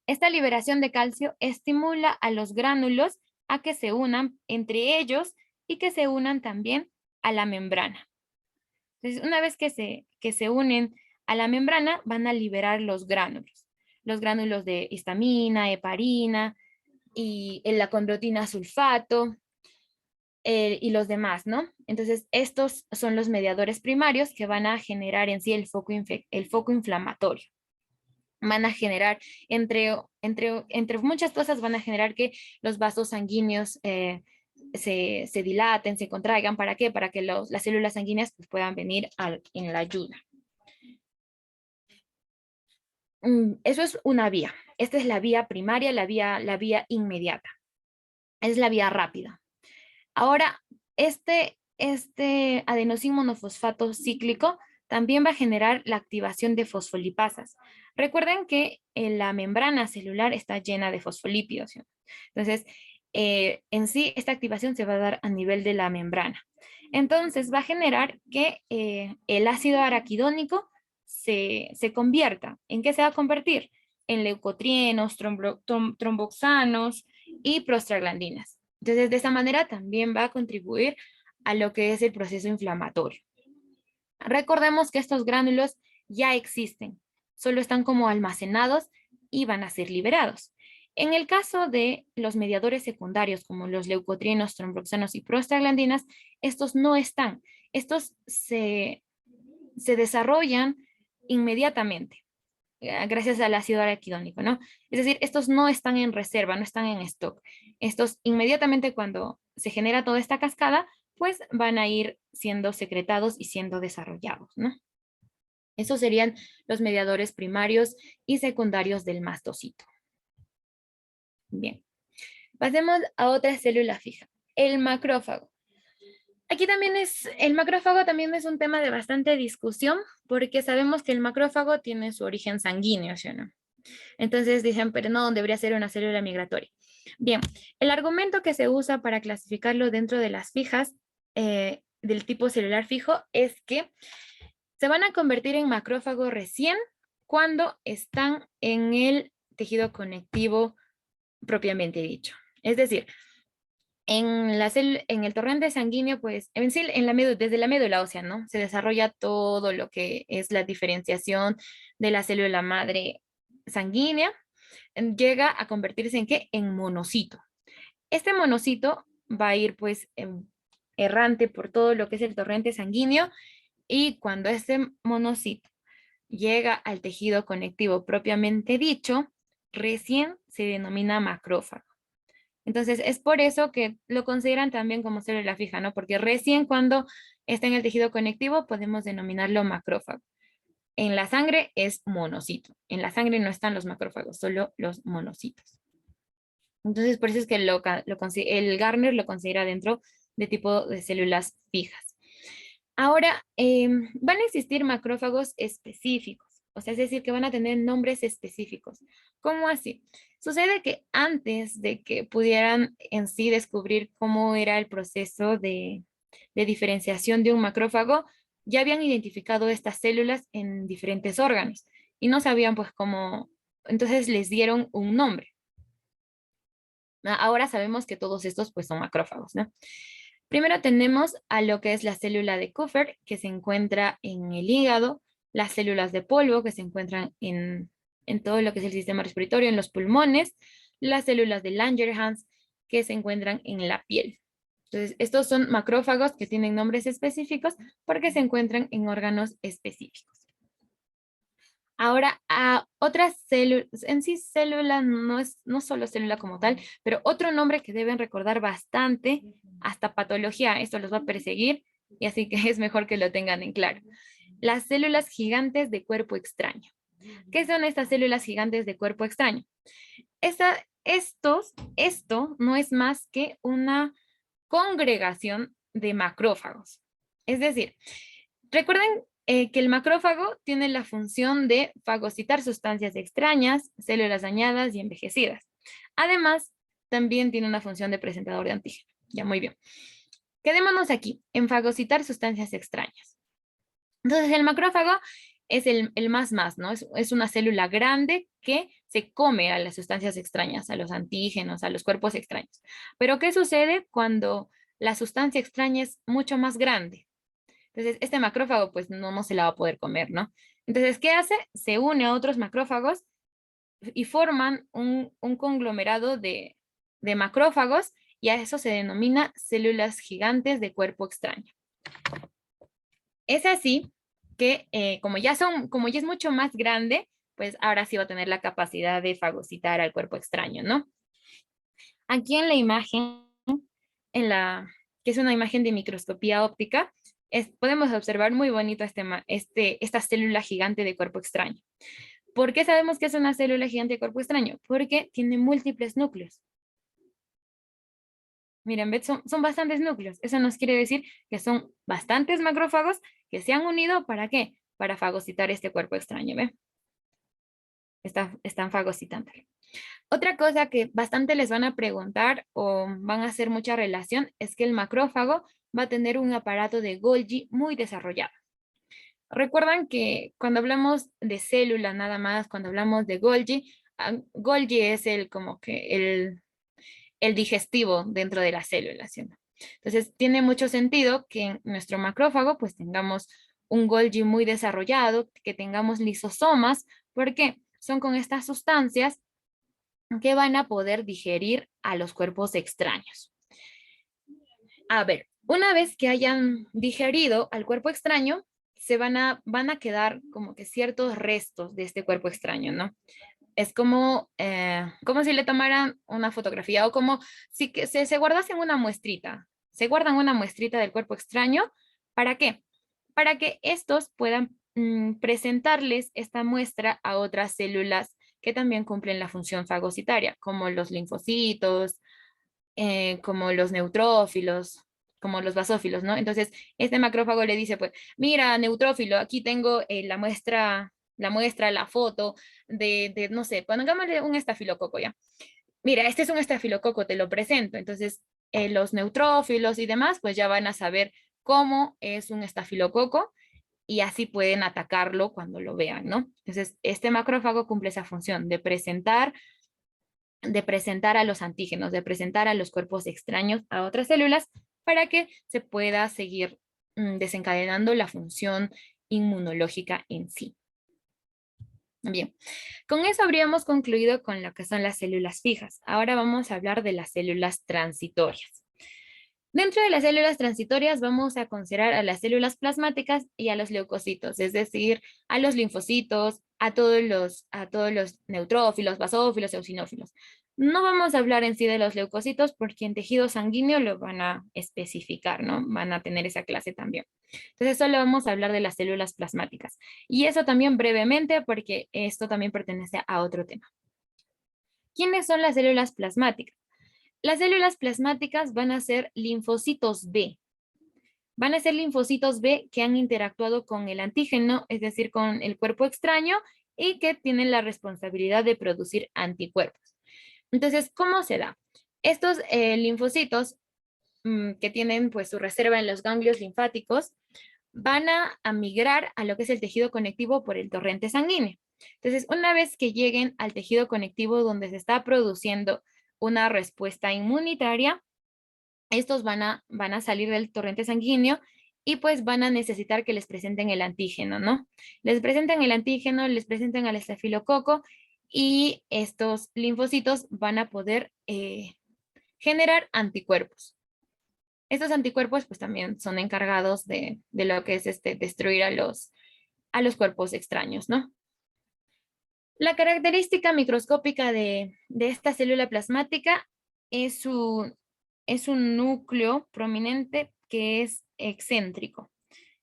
Esta liberación de calcio estimula a los gránulos a que se unan entre ellos y que se unan también a la membrana. Entonces, una vez que se unen a la membrana, van a liberar los gránulos de histamina, heparina y la condroitina sulfato y los demás, ¿no? Entonces, estos son los mediadores primarios que van a generar en sí el foco inflamatorio. Van a generar, entre muchas cosas, van a generar que los vasos sanguíneos se dilaten, se contraigan. ¿Para qué? Para que las células sanguíneas pues, puedan venir en la ayuda. Eso es una vía. Esta es la vía primaria, la vía inmediata. Es la vía rápida. Ahora, este adenosín monofosfato cíclico también va a generar la activación de fosfolipasas. Recuerden que la membrana celular está llena de fosfolípidos, ¿sí? Entonces, en sí, esta activación se va a dar a nivel de la membrana. Entonces, va a generar que el ácido araquidónico se convierta. ¿En qué se va a convertir? En leucotrienos, tromboxanos y prostaglandinas. Entonces, de esa manera también va a contribuir a lo que es el proceso inflamatorio. Recordemos que estos gránulos ya existen, solo están como almacenados y van a ser liberados. En el caso de los mediadores secundarios, como los leucotrienos, tromboxanos y prostaglandinas, estos no están. Estos se desarrollan inmediatamente gracias al ácido araquidónico, ¿no? Es decir, estos no están en reserva, no están en stock. Estos inmediatamente cuando se genera toda esta cascada, pues van a ir siendo secretados y siendo desarrollados, ¿no? Esos serían los mediadores primarios y secundarios del mastocito. Bien, pasemos a otra célula fija, el macrófago. Aquí también el macrófago también es un tema de bastante discusión porque sabemos que el macrófago tiene su origen sanguíneo, ¿sí o no? Entonces dicen, pero no, debería ser una célula migratoria. Bien, el argumento que se usa para clasificarlo dentro de las fijas del tipo celular fijo es que se van a convertir en macrófago recién cuando están en el tejido conectivo propiamente dicho. Es decir, en el torrente sanguíneo, pues, en sí, desde la médula ósea, ¿no? Se desarrolla todo lo que es la diferenciación de la célula madre sanguínea, llega a convertirse en ¿qué? En monocito. Este monocito va a ir, pues, errante por todo lo que es el torrente sanguíneo y cuando este monocito llega al tejido conectivo propiamente dicho, recién se denomina macrófago. Entonces, es por eso que lo consideran también como célula fija, ¿no? Porque recién cuando está en el tejido conectivo podemos denominarlo macrófago. En la sangre es monocito. En la sangre no están los macrófagos, solo los monocitos. Entonces, por eso es que el Garner lo considera dentro de tipo de células fijas. Ahora, van a existir macrófagos específicos, o sea, es decir, que van a tener nombres específicos. ¿Cómo así? Sucede que antes de que pudieran en sí descubrir cómo era el proceso de diferenciación de un macrófago, ya habían identificado estas células en diferentes órganos y no sabían pues cómo, entonces les dieron un nombre. Ahora sabemos que todos estos pues son macrófagos, ¿no? Primero tenemos a lo que es la célula de Kupffer, que se encuentra en el hígado, las células de polvo, que se encuentran en todo lo que es el sistema respiratorio, en los pulmones, las células de Langerhans, que se encuentran en la piel. Entonces, estos son macrófagos que tienen nombres específicos porque se encuentran en órganos específicos. Ahora, a otras células, en sí célula no solo célula como tal, pero otro nombre que deben recordar bastante, hasta patología, esto los va a perseguir, y así que es mejor que lo tengan en claro. Las células gigantes de cuerpo extraño. ¿Qué son estas células gigantes de cuerpo extraño? Esto no es más que una congregación de macrófagos. Es decir, recuerden que el macrófago tiene la función de fagocitar sustancias extrañas, células dañadas y envejecidas. Además, también tiene una función de presentador de antígeno. Ya, muy bien. Quedémonos aquí, en fagocitar sustancias extrañas. Entonces, el macrófago es el más, ¿no? Es una célula grande que se come a las sustancias extrañas, a los antígenos, a los cuerpos extraños. Pero, ¿qué sucede cuando la sustancia extraña es mucho más grande? Entonces, este macrófago pues no se la va a poder comer, ¿no? Entonces, ¿qué hace? Se une a otros macrófagos y forman un conglomerado de macrófagos y a eso se denomina células gigantes de cuerpo extraño. Es así que como ya es mucho más grande, pues ahora sí va a tener la capacidad de fagocitar al cuerpo extraño, ¿no? Aquí en la imagen, que es una imagen de microscopía óptica, podemos observar muy bonito esta célula gigante de cuerpo extraño. ¿Por qué sabemos que es una célula gigante de cuerpo extraño? Porque tiene múltiples núcleos. Miren, ¿ves? Son bastantes núcleos. Eso nos quiere decir que son bastantes macrófagos que se han unido, ¿para qué? Para fagocitar este cuerpo extraño, ¿ve? Están fagocitando. Otra cosa que bastante les van a preguntar o van a hacer mucha relación es que el macrófago va a tener un aparato de Golgi muy desarrollado. Recuerdan que cuando hablamos de célula nada más, cuando hablamos de Golgi, Golgi es como que el digestivo dentro de la célula, ¿sí? Entonces, tiene mucho sentido que en nuestro macrófago pues tengamos un Golgi muy desarrollado, que tengamos lisosomas, porque son con estas sustancias que van a poder digerir a los cuerpos extraños. A ver, una vez que hayan digerido al cuerpo extraño, van a quedar como que ciertos restos de este cuerpo extraño, ¿no? Es como si le tomaran una fotografía o como si que se guardasen una muestrita. Se guardan una muestrita del cuerpo extraño. ¿Para qué? Para que estos puedan presentarles esta muestra a otras células que también cumplen la función fagocitaria, como los linfocitos, como los neutrófilos, como los basófilos, ¿no? Entonces, este macrófago le dice, pues, mira, neutrófilo, aquí tengo la foto no sé, pongámosle un estafilococo ya. Mira, este es un estafilococo, te lo presento. Entonces, los neutrófilos y demás, pues ya van a saber cómo es un estafilococo y así pueden atacarlo cuando lo vean, ¿no? Entonces, este macrófago cumple esa función de presentar a los antígenos, de presentar a los cuerpos extraños a otras células para que se pueda seguir desencadenando la función inmunológica en sí. Bien, con eso habríamos concluido con lo que son las células fijas. Ahora vamos a hablar de las células transitorias. Dentro de las células transitorias vamos a considerar a las células plasmáticas y a los leucocitos, es decir, a los linfocitos, a todos los neutrófilos, basófilos, eosinófilos. No vamos a hablar en sí de los leucocitos porque en tejido sanguíneo lo van a especificar, ¿no? Van a tener esa clase también. Entonces solo vamos a hablar de las células plasmáticas. Y eso también brevemente porque esto también pertenece a otro tema. ¿Quiénes son las células plasmáticas? Las células plasmáticas van a ser linfocitos B. Van a ser linfocitos B que han interactuado con el antígeno, es decir, con el cuerpo extraño y que tienen la responsabilidad de producir anticuerpos. Entonces, ¿cómo se da? Estos linfocitos que tienen pues su reserva en los ganglios linfáticos van a migrar a lo que es el tejido conectivo por el torrente sanguíneo. Entonces, una vez que lleguen al tejido conectivo donde se está produciendo una respuesta inmunitaria, estos van a salir del torrente sanguíneo y pues van a necesitar que les presenten el antígeno, ¿no? Les presentan el antígeno, les presentan al estafilococo y estos linfocitos van a poder generar anticuerpos. Estos anticuerpos pues también son encargados de lo que es destruir a los cuerpos extraños, ¿no? La característica microscópica de esta célula plasmática es un núcleo prominente que es excéntrico,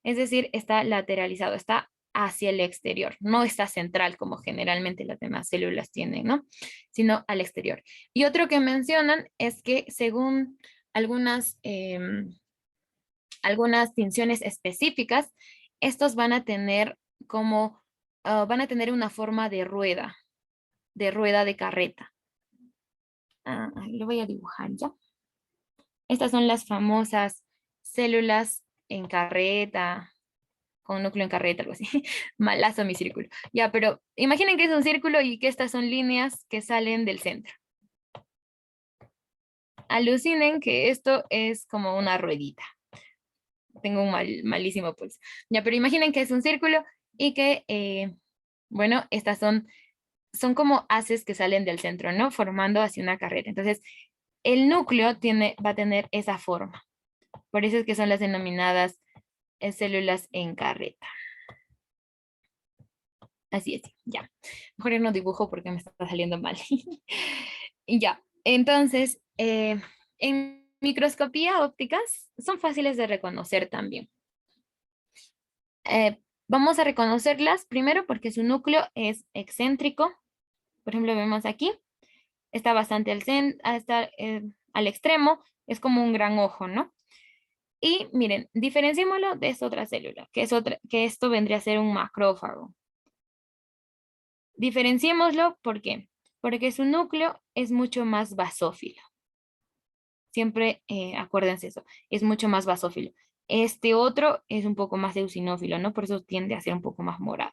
es decir, está lateralizado, está hacia el exterior, no está central como generalmente las demás células tienen, ¿no? Sino al exterior. Y otro que mencionan es que según algunas tinciones específicas, estos van a tener una forma de rueda de carreta. Ahí lo voy a dibujar ya. Estas son las famosas células en carreta, con núcleo en carreta, algo así. Malazo mi círculo. Ya, pero imaginen que es un círculo y que estas son líneas que salen del centro. Alucinen que esto es como una ruedita. Tengo un malísimo pulso. Ya, pero imaginen que es un círculo y que, bueno, estas son como haces que salen del centro, ¿no? Formando así una carreta. Entonces, el núcleo va a tener esa forma. Por eso es que son las denominadas células en carreta. Así es, ya. Mejor ya no dibujo porque me está saliendo mal. Ya, entonces, en microscopía ópticas son fáciles de reconocer también. Vamos a reconocerlas primero porque su núcleo es excéntrico. Por ejemplo, vemos aquí, está bastante al extremo, es como un gran ojo, ¿no? Y miren, diferenciémoslo de esta otra célula, que esto vendría a ser un macrófago. Diferenciémoslo, ¿por qué? Porque su núcleo es mucho más basófilo. Siempre acuérdense eso, es mucho más basófilo. Este otro es un poco más eosinófilo, ¿no? Por eso tiende a ser un poco más morado.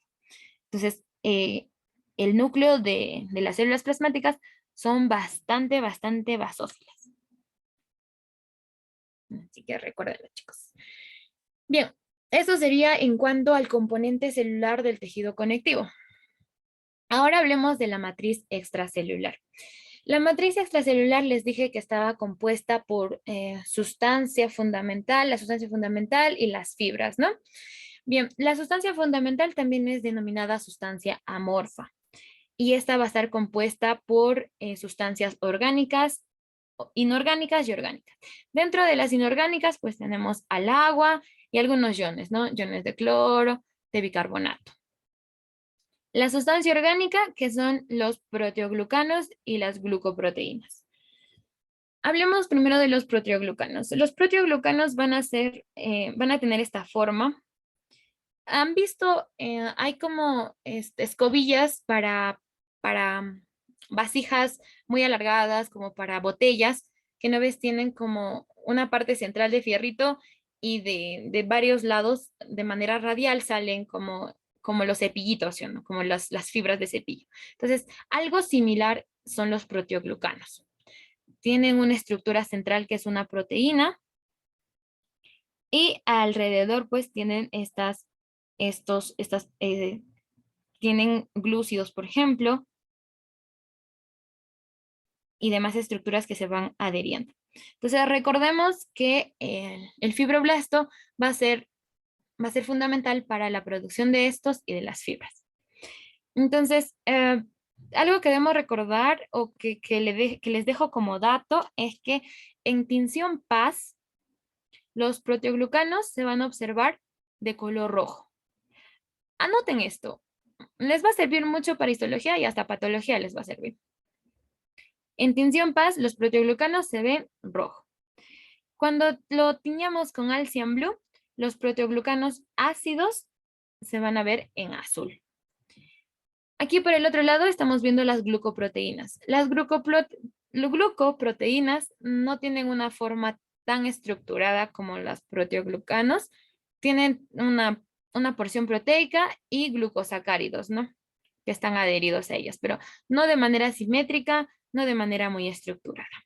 Entonces, el núcleo de las células plasmáticas son bastante, bastante basófilas. Así que recuérdenlo, chicos. Bien, eso sería en cuanto al componente celular del tejido conectivo. Ahora hablemos de la matriz extracelular. La matriz extracelular les dije que estaba compuesta por la sustancia fundamental y las fibras, ¿no? Bien, la sustancia fundamental también es denominada sustancia amorfa y esta va a estar compuesta por sustancias orgánicas, inorgánicas y orgánicas. Dentro de las inorgánicas, pues tenemos al agua y algunos iones, ¿no? Iones de cloro, de bicarbonato. La sustancia orgánica, que son los proteoglucanos y las glucoproteínas. Hablemos primero de los proteoglucanos. Los proteoglucanos van a tener esta forma. ¿Han visto? Hay como escobillas para vasijas muy alargadas, como para botellas, que no ves, tienen como una parte central de fierrito y de varios lados de manera radial salen como los cepillitos, ¿sí o no? Como las fibras de cepillo. Entonces, algo similar son los proteoglucanos. Tienen una estructura central que es una proteína y alrededor pues tienen tienen glúcidos, por ejemplo, y demás estructuras que se van adheriendo. Entonces, recordemos que el fibroblasto va a ser fundamental para la producción de estos y de las fibras. Entonces, algo que debemos recordar o que les dejo como dato es que en tinción PAS, los proteoglucanos se van a observar de color rojo. Anoten esto. Les va a servir mucho para histología y hasta patología les va a servir. En tinción PAS, los proteoglucanos se ven rojo. Cuando lo tiñamos con Alcian Blue, los proteoglucanos ácidos se van a ver en azul. Aquí por el otro lado estamos viendo las glucoproteínas. Las glucoproteínas no tienen una forma tan estructurada como las proteoglucanos. Tienen una porción proteica y glucosacáridos, ¿no? Que están adheridos a ellas, pero no de manera simétrica, no de manera muy estructurada.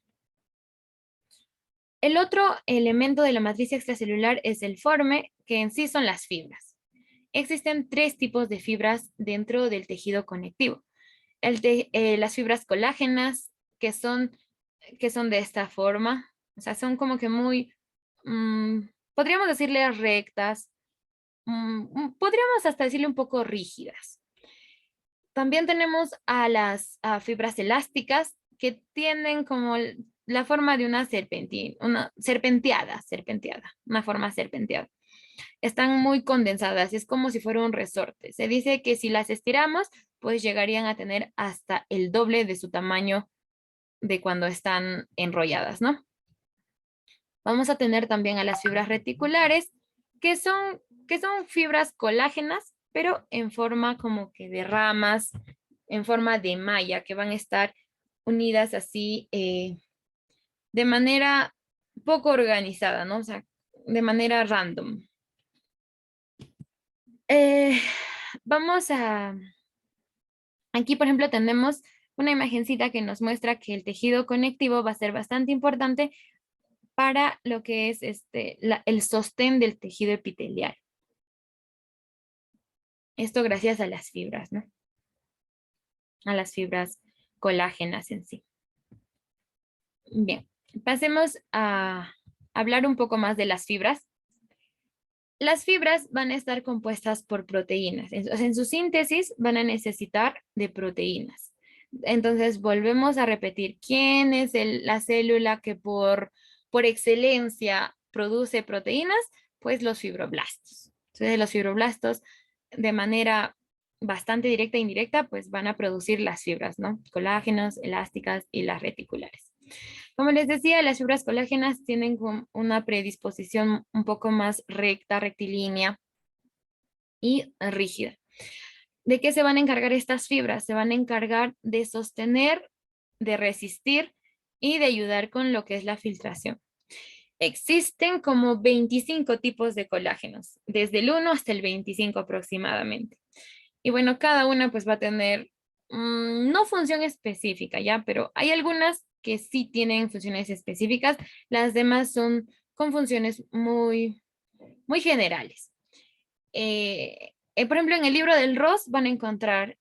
El otro elemento de la matriz extracelular es el forme, que en sí son las fibras. Existen 3 tipos de fibras dentro del tejido conectivo. Las fibras colágenas, que son de esta forma, o sea, son como que muy, podríamos decirle rectas, podríamos hasta decirle un poco rígidas. También tenemos a las fibras elásticas, que tienen como la forma de una serpenteada, una forma serpenteada. Están muy condensadas, es como si fuera un resorte. Se dice que si las estiramos, pues llegarían a tener hasta el doble de su tamaño de cuando están enrolladas, ¿no? Vamos a tener también a las fibras reticulares, que son fibras colágenas, pero en forma como que de ramas, en forma de malla, que van a estar unidas así de manera poco organizada, ¿no? O sea, de manera random. Eh, vamos a... Aquí, por ejemplo, tenemos una imagencita que nos muestra que el tejido conectivo va a ser bastante importante para lo que es el sostén del tejido epitelial. Esto gracias a las fibras, ¿no? A las fibras colágenas en sí. Bien, pasemos a hablar un poco más de las fibras. Las fibras van a estar compuestas por proteínas. En su síntesis van a necesitar de proteínas. Entonces, volvemos a repetir, ¿quién es la célula que por excelencia produce proteínas? Pues los fibroblastos. Entonces, los fibroblastos, de manera bastante directa e indirecta, pues van a producir las fibras, ¿no? Colágenos, elásticas y las reticulares. Como les decía, las fibras colágenas tienen una predisposición un poco más recta, rectilínea y rígida. ¿De qué se van a encargar estas fibras? Se van a encargar de sostener, de resistir y de ayudar con lo que es la filtración. Existen como 25 tipos de colágenos, desde el 1 hasta el 25 aproximadamente. Y bueno, cada una pues va a tener no función específica, ¿ya? Pero hay algunas que sí tienen funciones específicas, las demás son con funciones muy, muy generales. Por ejemplo, en el libro del Ross van a encontrar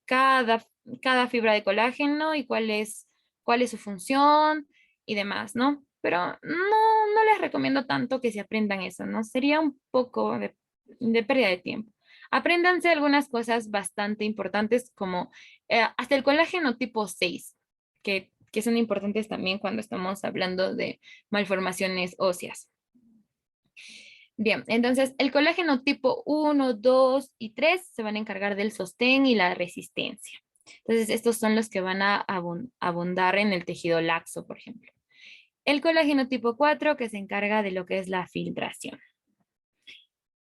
cada fibra de colágeno y cuál es su función y demás, ¿no? Pero no les recomiendo tanto que se aprendan eso, ¿no? Sería un poco de pérdida de tiempo. Apréndanse algunas cosas bastante importantes como hasta el colágeno tipo 6, que son importantes también cuando estamos hablando de malformaciones óseas. Bien, entonces el colágeno tipo 1, 2 y 3 se van a encargar del sostén y la resistencia. Entonces estos son los que van a abundar en el tejido laxo, por ejemplo. El colágeno tipo 4 que se encarga de lo que es la filtración.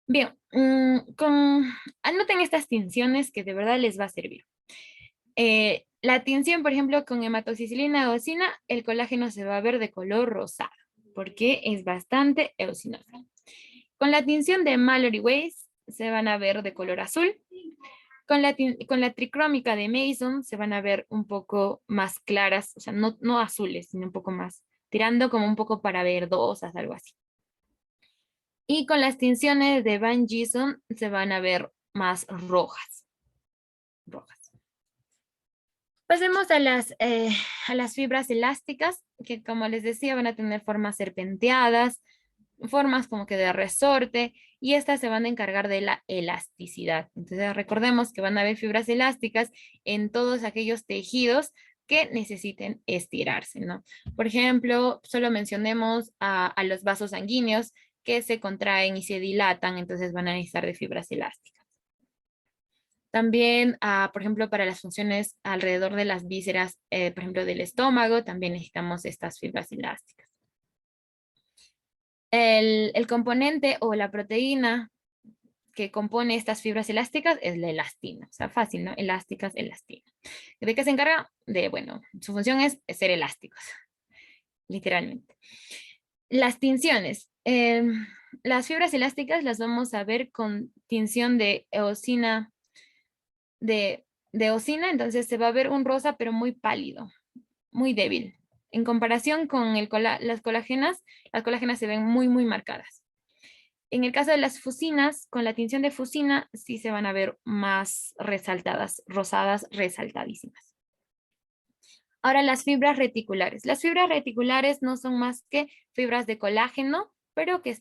Bien, anoten estas tinciones que de verdad les va a servir. La tinción, por ejemplo, con hematoxicilina eosina, el colágeno se va a ver de color rosado, porque es bastante eosinófilo. Con la tinción de Mallory Weiss se van a ver de color azul. Con la tricrómica de Mason se van a ver un poco más claras, o sea, no azules, sino un poco más, tirando como un poco para verdosas, algo así. Y con las tinciones de Van Gieson se van a ver más rojas. Rojas. Pasemos a las fibras elásticas, que como les decía, van a tener formas serpenteadas, formas como que de resorte, y estas se van a encargar de la elasticidad. Entonces recordemos que van a haber fibras elásticas en todos aquellos tejidos que necesiten estirarse, ¿no? Por ejemplo, solo mencionemos a los vasos sanguíneos que se contraen y se dilatan, entonces van a necesitar de fibras elásticas. También, por ejemplo, para las funciones alrededor de las vísceras, por ejemplo, del estómago, también necesitamos estas fibras elásticas. El componente o la proteína que compone estas fibras elásticas es la elastina. O sea, fácil, ¿no? Elásticas, elastina. ¿De qué se encarga? Bueno, su función es ser elásticos, literalmente. Las tinciones. Las fibras elásticas las vamos a ver con tinción de eosina, de eosina, entonces se va a ver un rosa, pero muy pálido, muy débil. En comparación con las colágenas se ven muy, muy marcadas. En el caso de las fusinas, con la tinción de fusina, sí se van a ver más resaltadas, rosadas, resaltadísimas. Ahora las fibras reticulares. Las fibras reticulares no son más que fibras de colágeno, pero que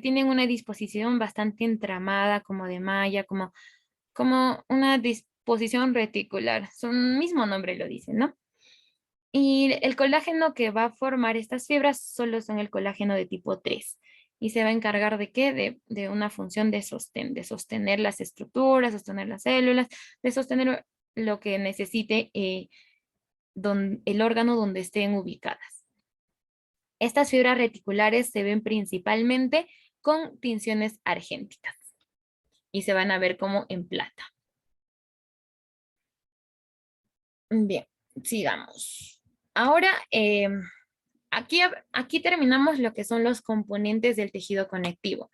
tienen una disposición bastante entramada, como de malla, como una disposición reticular. Su mismo nombre lo dice, ¿no? Y el colágeno que va a formar estas fibras solo son el colágeno de tipo 3. Y se va a encargar de qué? De una función de sostener las estructuras, sostener las células, de sostener lo que necesite el órgano donde estén ubicadas. Estas fibras reticulares se ven principalmente con tinciones argénticas y se van a ver como en plata. Bien, sigamos. Ahora, aquí terminamos lo que son los componentes del tejido conectivo.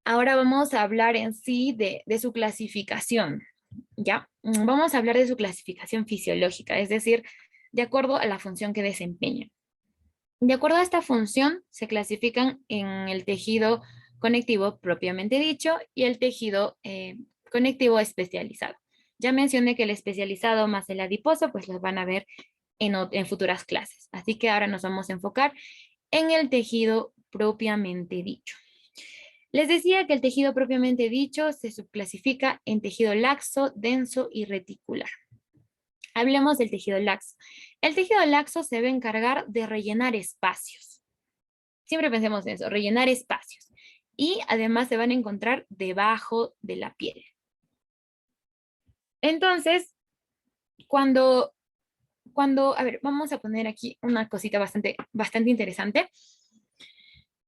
Ahora vamos a hablar en sí de su clasificación, ¿ya? Vamos a hablar de su clasificación fisiológica, es decir, de acuerdo a la función que desempeña. De acuerdo a esta función, se clasifican en el tejido conectivo propiamente dicho y el tejido conectivo especializado. Ya mencioné que el especializado más el adiposo, pues los van a ver en futuras clases. Así que ahora nos vamos a enfocar en el tejido propiamente dicho. Les decía que el tejido propiamente dicho se subclasifica en tejido laxo, denso y reticular. Hablemos del tejido laxo. El tejido laxo se va a encargar de rellenar espacios. Siempre pensemos en eso, rellenar espacios. Y además se van a encontrar debajo de la piel. Entonces, a ver, vamos a poner aquí una cosita bastante interesante.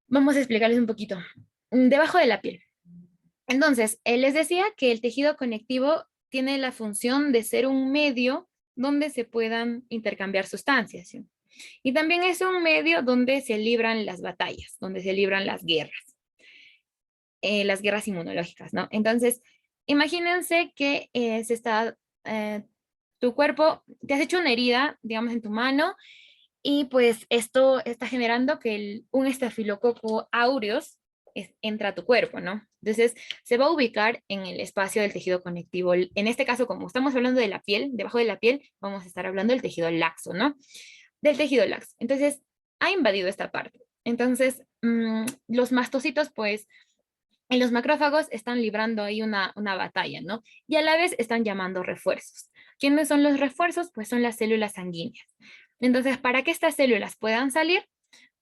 Vamos a explicarles un poquito. Debajo de la piel. Entonces, les decía que el tejido conectivo tiene la función de ser un medio donde se puedan intercambiar sustancias, ¿sí? Y también es un medio donde se libran las batallas, donde se libran las guerras inmunológicas, ¿no? Entonces, imagínense que tu cuerpo, te has hecho una herida, digamos, en tu mano, y pues esto está generando que un estafilococo aureus entra a tu cuerpo, ¿no? Entonces se va a ubicar en el espacio del tejido conectivo. En este caso, como estamos hablando de la piel, debajo de la piel, vamos a estar hablando del tejido laxo, ¿no? Del tejido laxo. Entonces ha invadido esta parte. Entonces los mastocitos, pues, en los macrófagos están librando ahí una batalla, ¿no? Y a la vez están llamando refuerzos. ¿Quiénes son los refuerzos? Pues son las células sanguíneas. Entonces, para que estas células puedan salir,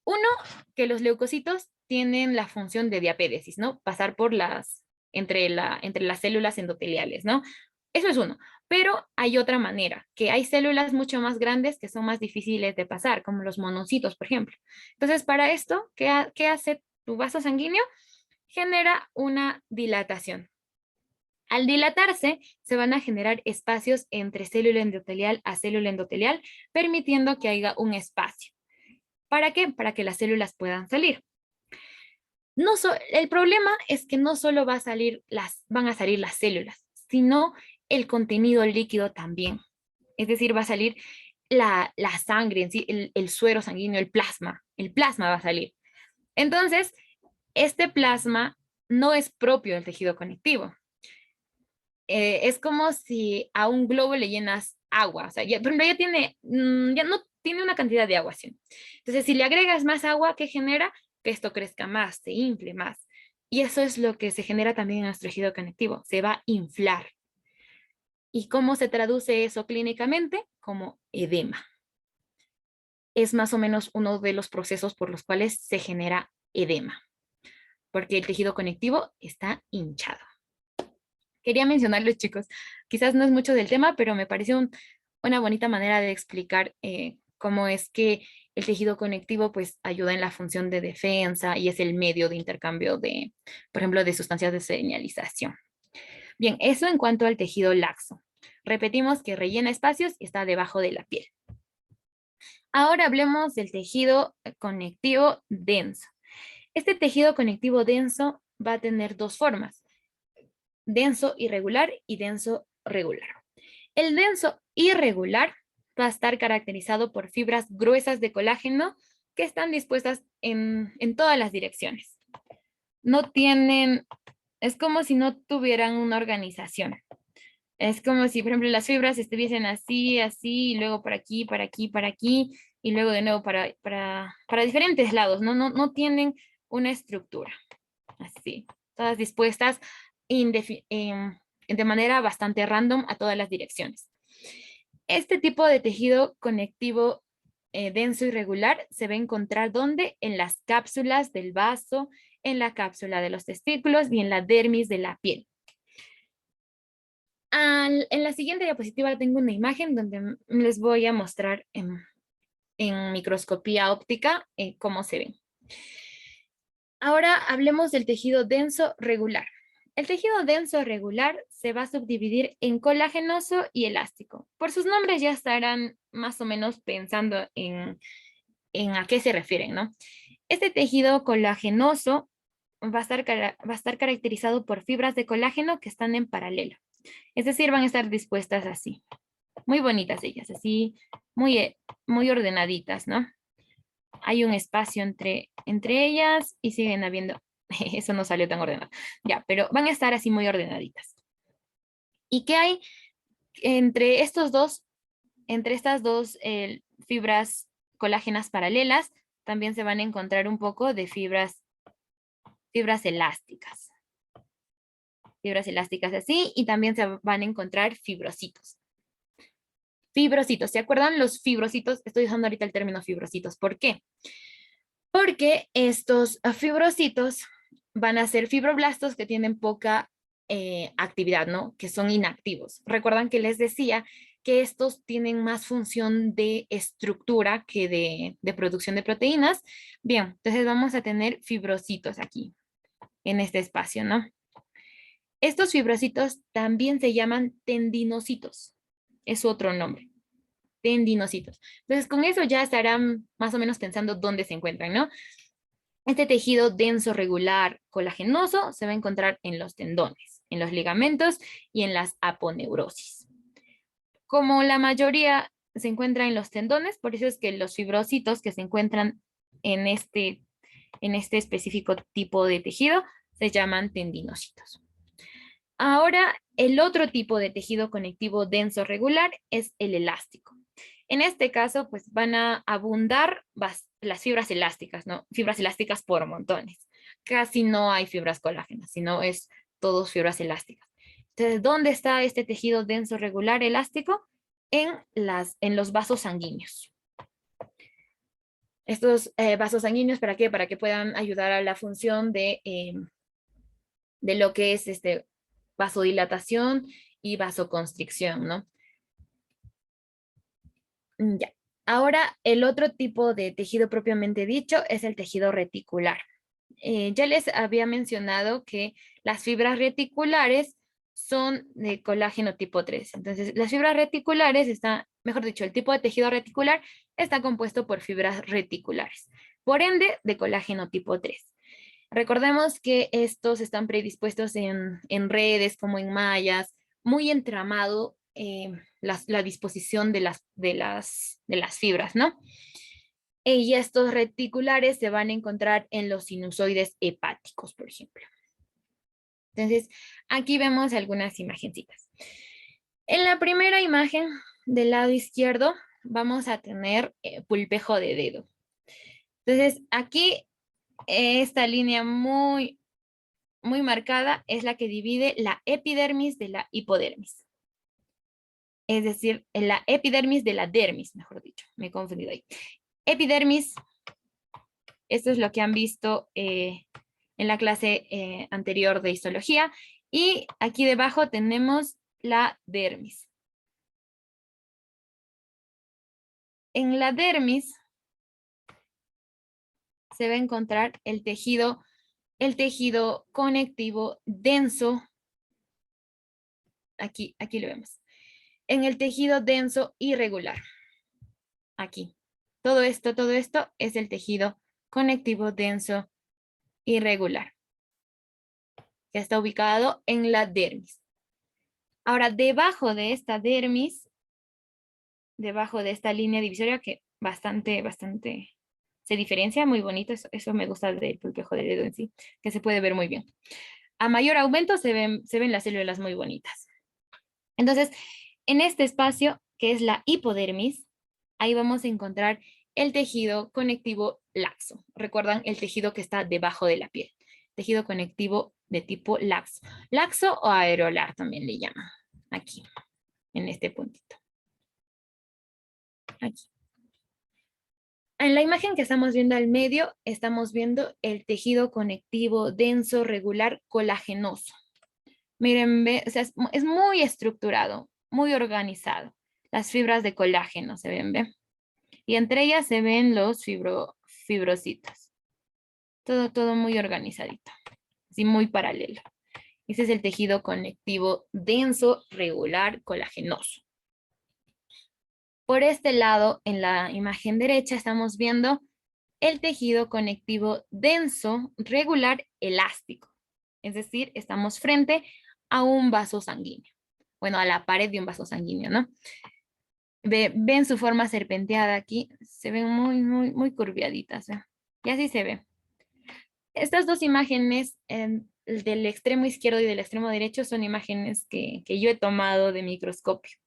uno, que los leucocitos tienen la función de diapédesis, ¿no? Pasar por entre las células endoteliales, ¿no? Eso es uno. Pero hay otra manera, que hay células mucho más grandes que son más difíciles de pasar, como los monocitos, por ejemplo. Entonces, para esto, ¿qué hace tu vaso sanguíneo? Genera una dilatación. Al dilatarse, se van a generar espacios entre célula endotelial a célula endotelial, permitiendo que haya un espacio. ¿Para qué? Para que las células puedan salir. El problema es que no solo van a salir las células, sino el contenido líquido también. Es decir, va a salir la sangre en sí, el suero sanguíneo, el plasma. El plasma va a salir. Entonces, este plasma no es propio del tejido conectivo. Es como si a un globo le llenas agua. O sea, por ejemplo, ya no tiene una cantidad de agua, ¿sí? Entonces, si le agregas más agua, ¿qué genera? Que esto crezca más, se infle más. Y eso es lo que se genera también en nuestro tejido conectivo. Se va a inflar. ¿Y cómo se traduce eso clínicamente? Como edema. Es más o menos uno de los procesos por los cuales se genera edema, porque el tejido conectivo está hinchado. Quería mencionarles, chicos, quizás no es mucho del tema, pero me pareció una bonita manera de explicar cómo es que el tejido conectivo pues ayuda en la función de defensa y es el medio de intercambio de, por ejemplo, de sustancias de señalización. Bien, eso en cuanto al tejido laxo. Repetimos que rellena espacios y está debajo de la piel. Ahora hablemos del tejido conectivo denso. Este tejido conectivo denso va a tener dos formas: denso irregular y denso regular. El denso irregular va a estar caracterizado por fibras gruesas de colágeno que están dispuestas en todas las direcciones. No tienen, es como si no tuvieran una organización. Es como si, por ejemplo, las fibras estuviesen así, así, y luego por aquí, para aquí, para aquí, y luego de nuevo para diferentes lados, ¿no? No tienen una estructura. Así, todas dispuestas de manera bastante random a todas las direcciones. Este tipo de tejido conectivo denso y regular se va a encontrar ¿dónde? En las cápsulas del vaso, en la cápsula de los testículos y en la dermis de la piel. En la siguiente diapositiva tengo una imagen donde les voy a mostrar en microscopía óptica cómo se ven. Ahora hablemos del tejido denso regular. El tejido denso regular se va a subdividir en colagenoso y elástico. Por sus nombres ya estarán más o menos pensando en a qué se refieren, ¿no? Este tejido colagenoso va a estar caracterizado por fibras de colágeno que están en paralelo. Es decir, van a estar dispuestas así. Muy bonitas ellas, así, muy ordenaditas, ¿no? Hay un espacio entre ellas y siguen habiendo, eso no salió tan ordenado, ya, pero van a estar así muy ordenaditas. ¿Y qué hay entre estas dos fibras colágenas paralelas? También se van a encontrar un poco de fibras elásticas. Fibras elásticas así, y también se van a encontrar fibrocitos. Fibrocitos, ¿se acuerdan los fibrocitos? Estoy usando ahorita el término fibrocitos. ¿Por qué? Porque estos fibrocitos van a ser fibroblastos que tienen poca actividad, ¿no? Que son inactivos. Recuerdan que les decía que estos tienen más función de estructura que de producción de proteínas. Bien, entonces vamos a tener fibrocitos aquí, en este espacio, ¿no? Estos fibrocitos también se llaman tendinocitos. Es otro nombre. Tendinocitos. Entonces, con eso ya estarán más o menos pensando dónde se encuentran, ¿no? Este tejido denso, regular, colagenoso se va a encontrar en los tendones, en los ligamentos y en las aponeurosis. Como la mayoría se encuentra en los tendones, por eso es que los fibrocitos que se encuentran en este específico tipo de tejido se llaman tendinocitos. Ahora, el otro tipo de tejido conectivo denso regular es el elástico. En este caso, pues van a abundar las fibras elásticas, ¿no? Fibras elásticas por montones. Casi no hay fibras colágenas, sino es todos fibras elásticas. Entonces, ¿dónde está este tejido denso regular elástico? En los vasos sanguíneos. estos vasos sanguíneos, ¿para qué? Para que puedan ayudar a la función de lo que es vasodilatación y vasoconstricción, ¿no? Ya. Ahora, el otro tipo de tejido propiamente dicho es el tejido reticular. Ya les había mencionado que las fibras reticulares son de colágeno tipo 3. Entonces, las fibras reticulares están, mejor dicho, el tipo de tejido reticular está compuesto por fibras reticulares, por ende, de colágeno tipo 3. Recordemos que estos están predispuestos en redes como en mallas, muy entramado la disposición de las fibras, ¿no? Y estos reticulares se van a encontrar en los sinusoides hepáticos, por ejemplo. Entonces, aquí vemos algunas imagencitas. En la primera imagen del lado izquierdo vamos a tener pulpejo de dedo. Entonces, aquí esta línea muy, muy marcada es la que divide la epidermis de la hipodermis. Es decir, la epidermis de la dermis, mejor dicho. Me he confundido ahí. Epidermis, esto es lo que han visto en la clase anterior de histología. Y aquí debajo tenemos la dermis. En la dermis se va a encontrar el tejido conectivo denso. Aquí lo vemos. En el tejido denso irregular. Aquí. Todo esto es el tejido conectivo denso irregular, que está ubicado en la dermis. Ahora, debajo de esta dermis, debajo de esta línea divisoria que bastante se diferencia, muy bonito, eso me gusta del pulpejo de dedo en sí, que se puede ver muy bien. A mayor aumento se ven las células muy bonitas. Entonces, en este espacio, que es la hipodermis, ahí vamos a encontrar el tejido conectivo laxo. ¿Recuerdan el tejido que está debajo de la piel? Tejido conectivo de tipo laxo. Laxo o aerolar también le llaman. Aquí, en este puntito. Aquí. En la imagen que estamos viendo al medio, estamos viendo el tejido conectivo denso, regular, colagenoso. Miren, o sea, es muy estructurado, muy organizado. Las fibras de colágeno se ven, ¿ve? Y entre ellas se ven los fibrocitos. Todo muy organizadito, así muy paralelo. Ese es el tejido conectivo denso, regular, colagenoso. Por este lado, en la imagen derecha, estamos viendo el tejido conectivo denso, regular, elástico. Es decir, estamos frente a un vaso sanguíneo. Bueno, a la pared de un vaso sanguíneo, ¿no? Ven su forma serpenteada aquí, se ven muy curviaditas, ¿eh? Y así se ve. Estas dos imágenes, del extremo izquierdo y del extremo derecho, son imágenes que yo he tomado de microscopio.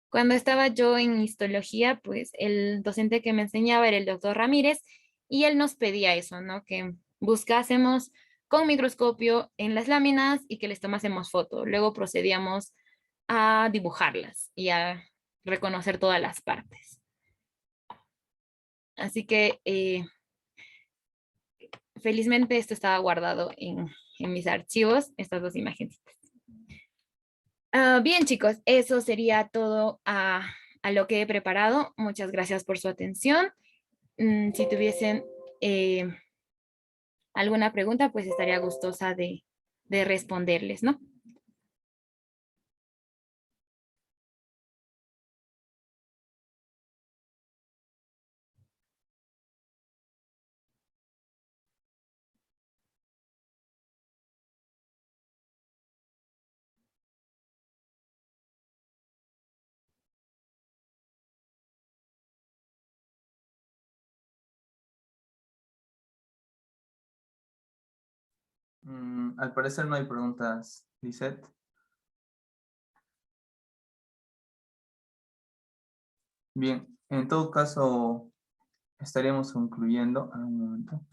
Cuando estaba yo en histología, pues el docente que me enseñaba era el doctor Ramírez y él nos pedía eso, ¿no? Que buscásemos con microscopio en las láminas y que les tomásemos foto. Luego procedíamos a dibujarlas y a reconocer todas las partes. Así que felizmente esto estaba guardado en mis archivos, estas dos imágenes. Bien, chicos, eso sería todo a lo que he preparado. Muchas gracias por su atención. Si tuviesen eh, alguna pregunta, pues estaría gustosa de responderles, ¿no? Al parecer no hay preguntas, Lisette. Bien, en todo caso estaríamos concluyendo. Un momento.